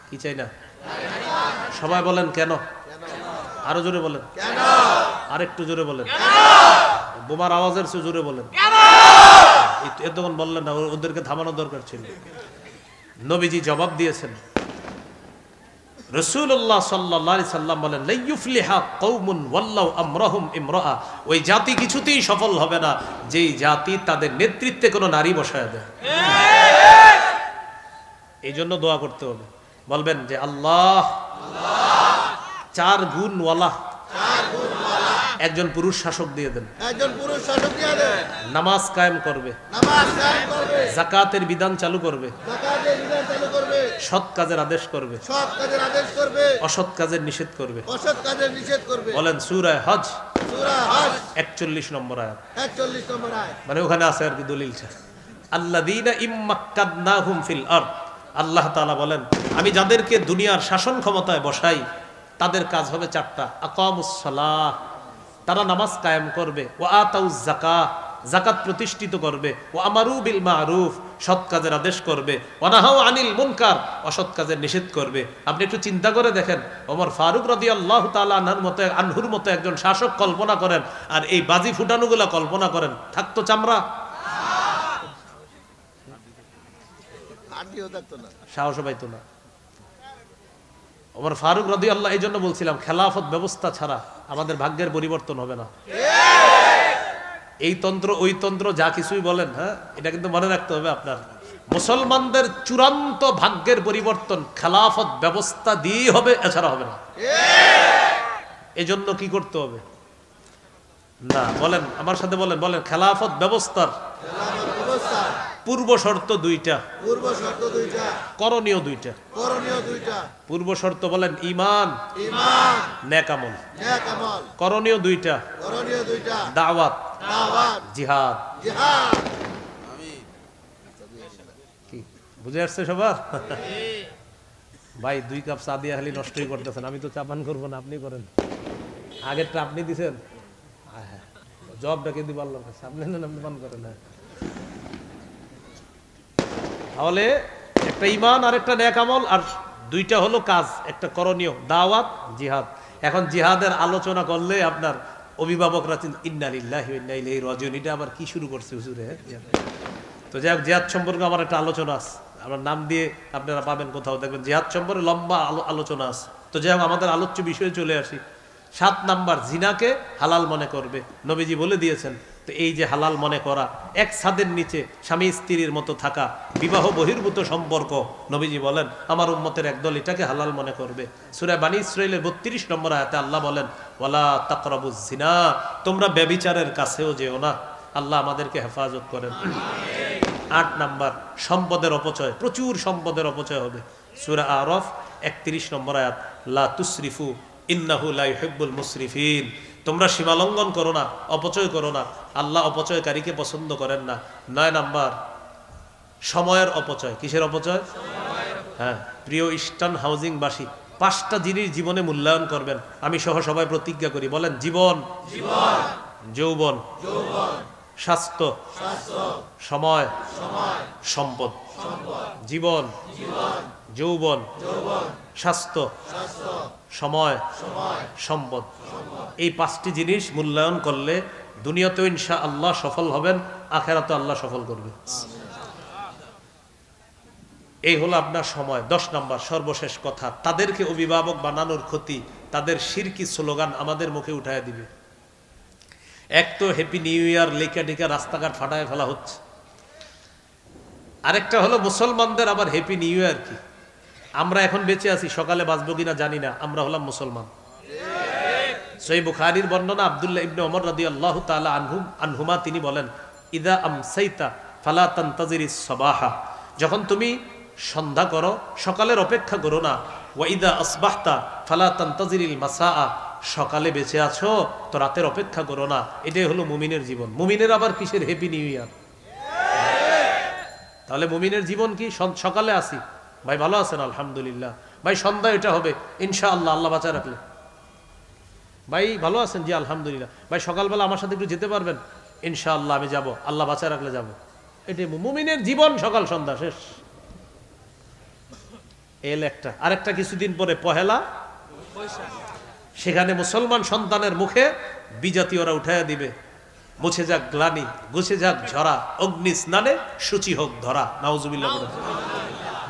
কি চাই না? সবাই বলেন কেন? আরো জোরে বলেন। আরেকটু জোরে বলেন। বোমার আওয়াজের চেয়ে জোরে বলেন। এতক্ষণ বললেন না, ওদেরকে থামানো দরকার ছিল। নবীজি জবাব দিয়েছেন, রাসূলুল্লাহ সাল্লাল্লাহু আলাইহি সাল্লাম বলেন, লা ইউফলিহা কওমুন ওয়াল্লাহু আমরাহুম ইমরাআ, ওই জাতি কিছুতেই সফল হবে না যেই জাতি তাদের নেতৃত্বে কোনো নারী বসায় দেয়। এই জন্য দোয়া করতে হবে, বলবেন যে আল্লাহ 4 গুণওয়ালা একজন পুরুষ শাসক দিয়ে দেন, একজন পুরুষ শাসক দিয়ে দেন, নামাজ কায়েম করবে, নামাজ কায়েম করবে, যাকাতের বিধান চালু করবে, যাকাতের বিধান চালু করবে, সৎ কাজের আদেশ করবে, সৎ কাজের আদেশ করবে, অসৎ কাজের নিষেধ করবে। অসৎ কাজের নিষেধ করবে। বলেন সূরা হজ সূরা হজ 41 নম্বর আয়াত, 41 নম্বর আয়াত। মানে ওখানে আছে আর কি দলিলটা, আল্লাযীনা ইম্মাক্কাদনাহুম ফিল আরদ। আল্লাহ তাআলা বলেন আমি যাদেরকে দুনিয়ার শাসন ক্ষমতায় বসাই তাদের কাজ হবে চারটা। আকামুস সালাহ, তারা নামাজ কায়েম করবে, ওয়া আতাউজ যাকাহ, যাকাত প্রতিষ্ঠিত করবে, ওয়া আমারু বিল মারুফ, সৎ কাজের আদেশ করবে, ওয়া নাহাউ আনিল মুনকার, অসৎ কাজের নিষেধ করবে। আপনি একটু চিন্তা করে দেখেন, ওমর ফারুক রাদিয়াল্লাহু তাআলা আনহুর মতো একজন শাসক কল্পনা করেন, আর এই বাজি ফুটানোগুলা কল্পনা করেন, থাকতো চামড়া, আরটিও থাকতো না, সাহস পাইতো না। ওমর ফারুক রাদিয়াল্লাহু, এই জন্য বলছিলাম খেলাফত ব্যবস্থা ছাড়া আমাদের ভাগ্যের পরিবর্তন হবে না। এই তন্ত্র ওই তন্ত্র যা কিছুই বলেন, হ্যাঁ, এটা কিন্তু মনে রাখতে হবে আপনার, মুসলমানদের চূড়ান্ত ভাগ্যের পরিবর্তন খেলাফত ব্যবস্থা দিয়েই হবে, এছাড়া হবে না। এই জন্য কি করতে হবে না বলেন, আমার সাথে বলেন, বলেন খেলাফত ব্যবস্থার পূর্ব শর্ত দুইটা, পূর্ব শর্ত দুইটা, করণীয় দুইটা। করণীয় দুইটা। পূর্ব শর্ত বলেন ঈমান, ঈমান, নেক আমল। নেক আমল। করণীয় দুইটা, করণীয় দুইটা, দাওয়াত, দাওয়াত, জিহাদ। জিহাদ। কি বুঝে আসছে সবার? ভাই 2 কাপ চা দিয়ে খালি নষ্টই করতেছেন, আমি তো চা পান করবো না, আপনি করেন। আগেরটা আপনি দিছেন, জবটাকে দিব আল্লাহর কাছে, আপনি নেন, আপনি পান করেন। হ্যাঁ, তাহলে একটা ঈমান আর একটা নেক আমল, আর দুইটা হলো কাজ, একটা করণীয় দাওয়াত, জিহাদ। এখন জিহাদের আলোচনা করলে আপনার অভিভাবকরা ইন্না লিল্লাহি ওয়া ইন্না ইলাইহি রাজিউন, এটা আবার কি শুরু করছে হুজুরে? তো যাই হোক, জিহাদ সম্পর্কে আমার একটা আলোচনা আছে, আমার নাম দিয়ে আপনারা পাবেন কোথাও, দেখবেন জিহাদ সম্পর্কে লম্বা আলোচনা আছে। তো যাই হোক, আমাদের আলোচ্য বিষয়ে চলে আসি। 7 নাম্বার, জিনাকে হালাল মনে করবে, নবীজি বলে দিয়েছেন। তো এই যে হালাল মনে করা, এক ছাদের নিচে স্বামী স্ত্রীর মতো থাকা, বিবাহ বহির্ভূত সম্পর্ক, নবীজি বলেন আমার উম্মতের একদল এটাকে হালাল মনে করবে। সূরা বনী ইসরাঈলের 32 নম্বর আয়াতে আল্লাহ বলেন ওয়ালা তাকরাবুজ জিনা, তোমরা ব্যভিচারের কাছেও যেও না। আল্লাহ আমাদেরকে হেফাজত করেন। 8 নাম্বার, সম্পদের অপচয়, প্রচুর সম্পদের অপচয় হবে। সূরা আরাফ 31 নম্বর আয়াত, লা তুসরিফু ইন্নাহু লা ইউহিব্বুল মুসরিফিন, তোমরা সীমা লঙ্ঘন করো না, অপচয় করো না, আল্লাহ অপচয়কারীকে পছন্দ করেন না। 9 নাম্বার, সময়ের অপচয়। কিসের অপচয়? হ্যাঁ, প্রিয় ইস্টার্ন হাউজিংবাসী, 5টা জিনিস জীবনে মূল্যায়ন করবেন। আমি সহ সবাই প্রতিজ্ঞা করি, বলেন জীবন, যৌবন, স্বাস্থ্য, সময়, সম্পদ। জীবন, যৌবন, স্বাস্থ্য, সময়, সম্পদ। এই 5টি জিনিস মূল্যায়ন করলে দুনিয়াতেও ইনশাআল্লাহ সফল হবেন, আখিরাতেও আল্লাহ সফল করবে। এই হলো আপনার সময়। 10 নাম্বার, সর্বশেষ কথা, তাদেরকে অভিভাবক বানানোর ক্ষতি, তাদের শিরকি স্লোগান আমাদের মুখে উঠায় দিবে। এক তো হ্যাপি নিউ ইয়ার লেখা টেখা রাস্তাঘাট ফাটায় ফেলা হচ্ছে, আরেকটা হলো মুসলমানদের আবার হ্যাপি নিউ ইয়ার কি, আমরা এখন বেঁচে আছি, সকালে বাঁচবো কিনা জানি না, আমরা হলাম মুসলমান। সহিহ বুখারীর বর্ণনা, আব্দুল্লাহ ইবনে ওমর রাদিয়াল্লাহু তাআলা আনহুমা তিনি বলেন ইদা আমসাইতা ফালা তানতাজিরিস সাবাহা, যখন তুমি সন্ধ্যা করো সকালের অপেক্ষা করো না, ওয়া ইদা আসবাহতা ফালা তানতাজিরিল মাসাআ, সকালে বেঁচে আছো তো রাতের অপেক্ষা করো না। এটাই হলো মুমিনের জীবন। মুমিনের আবার কিসের হ্যাপি নিউ ইয়ার? তাহলে মুমিনের জীবন কি? সকালে আসি ভাই ভালো আছেন আলহামদুলিল্লাহ, ভাই সন্ধ্যা এটা হবে ইনশাআল্লাহ আল্লাহ বাঁচা রাখলে, ভাই ভালো আছেন জি আলহামদুলিল্লাহ, ভাই সকালবেলা আমার সাথে একটু যেতে পারবেন ইনশাআল্লাহ আমি যাব, আল্লাহ বাঁচা রাখলে যাব। এটাই মুমিনের জীবন, সকাল সন্ধ্যা শেষ। এল একটা, আরেকটা কিছুদিন পরে পহেলা, সেখানে মুসলমান সন্তানের মুখে বিজাতীয়রা উঠাইয়া দিবে, মুছে যাক গ্লানি, গুছে যাক ঝরা, অগ্নি স্নানে সূচি হোক ধরা। নাউজুবিল্লাহ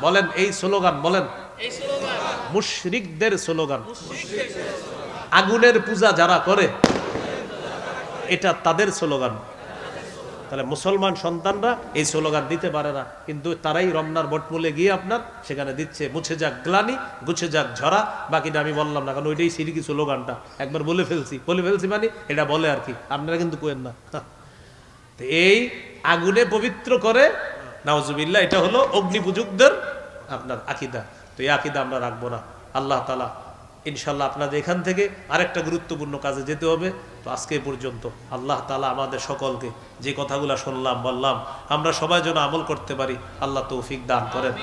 বলেন এই স্লোগান, বলেন মুশরিকদের স্লোগান। আগুনের পূজা যারা করে এটা তাদের স্লোগান। তাহলে মুসলমান সন্তানরা এই স্লোগান দিতে পারে না, কিন্তু তারাই রমনার বটমূলে গিয়ে আপনার সেখানে দিচ্ছে, মুছে যাক গ্লানি গুছে যাক ঝরা। বাকিটা আমি বললাম না, কারণ ওইটাই সিরিকি স্লোগানটা একবার বলে ফেলছি মানে এটা বলে আর কি, আপনারা কিন্তু কোয়েন না। তো এই আগুনে পবিত্র করে নাউজুবিল্লাহ, এটা হলো অগ্নিপূজকদের আপনার আকীদা। তো এই আকীদা আমরা রাখবো না। আল্লাহ তাআলা ইনশাল্লাহ আপনাদের এখান থেকে আরেকটা গুরুত্বপূর্ণ কাজে যেতে হবে। তো আজকে পর্যন্ত আল্লাহ তাআলা আমাদের সকলকে যে কথাগুলো শুনলাম বললাম আমরা সবাই যেন আমল করতে পারি, আল্লাহ তৌফিক দান করেন।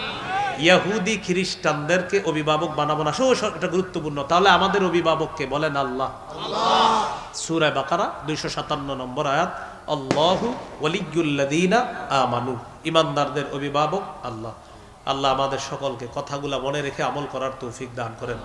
ইহুদি খ্রিস্টানদেরকে অভিভাবক বানাবো না, এটা গুরুত্বপূর্ণ। তাহলে আমাদের অভিভাবককে বলেন আল্লাহ। সূরা বাকারা 257 নম্বর আয়াত, আল্লাহু ওয়ালিয়্যুল্লাযীনা আমানু, ঈমানদারদের অভিভাবক আল্লাহ। আল্লাহ আমাদের সকলকে কথাগুলা মনে রেখে আমল করার তৌফিক দান করেন।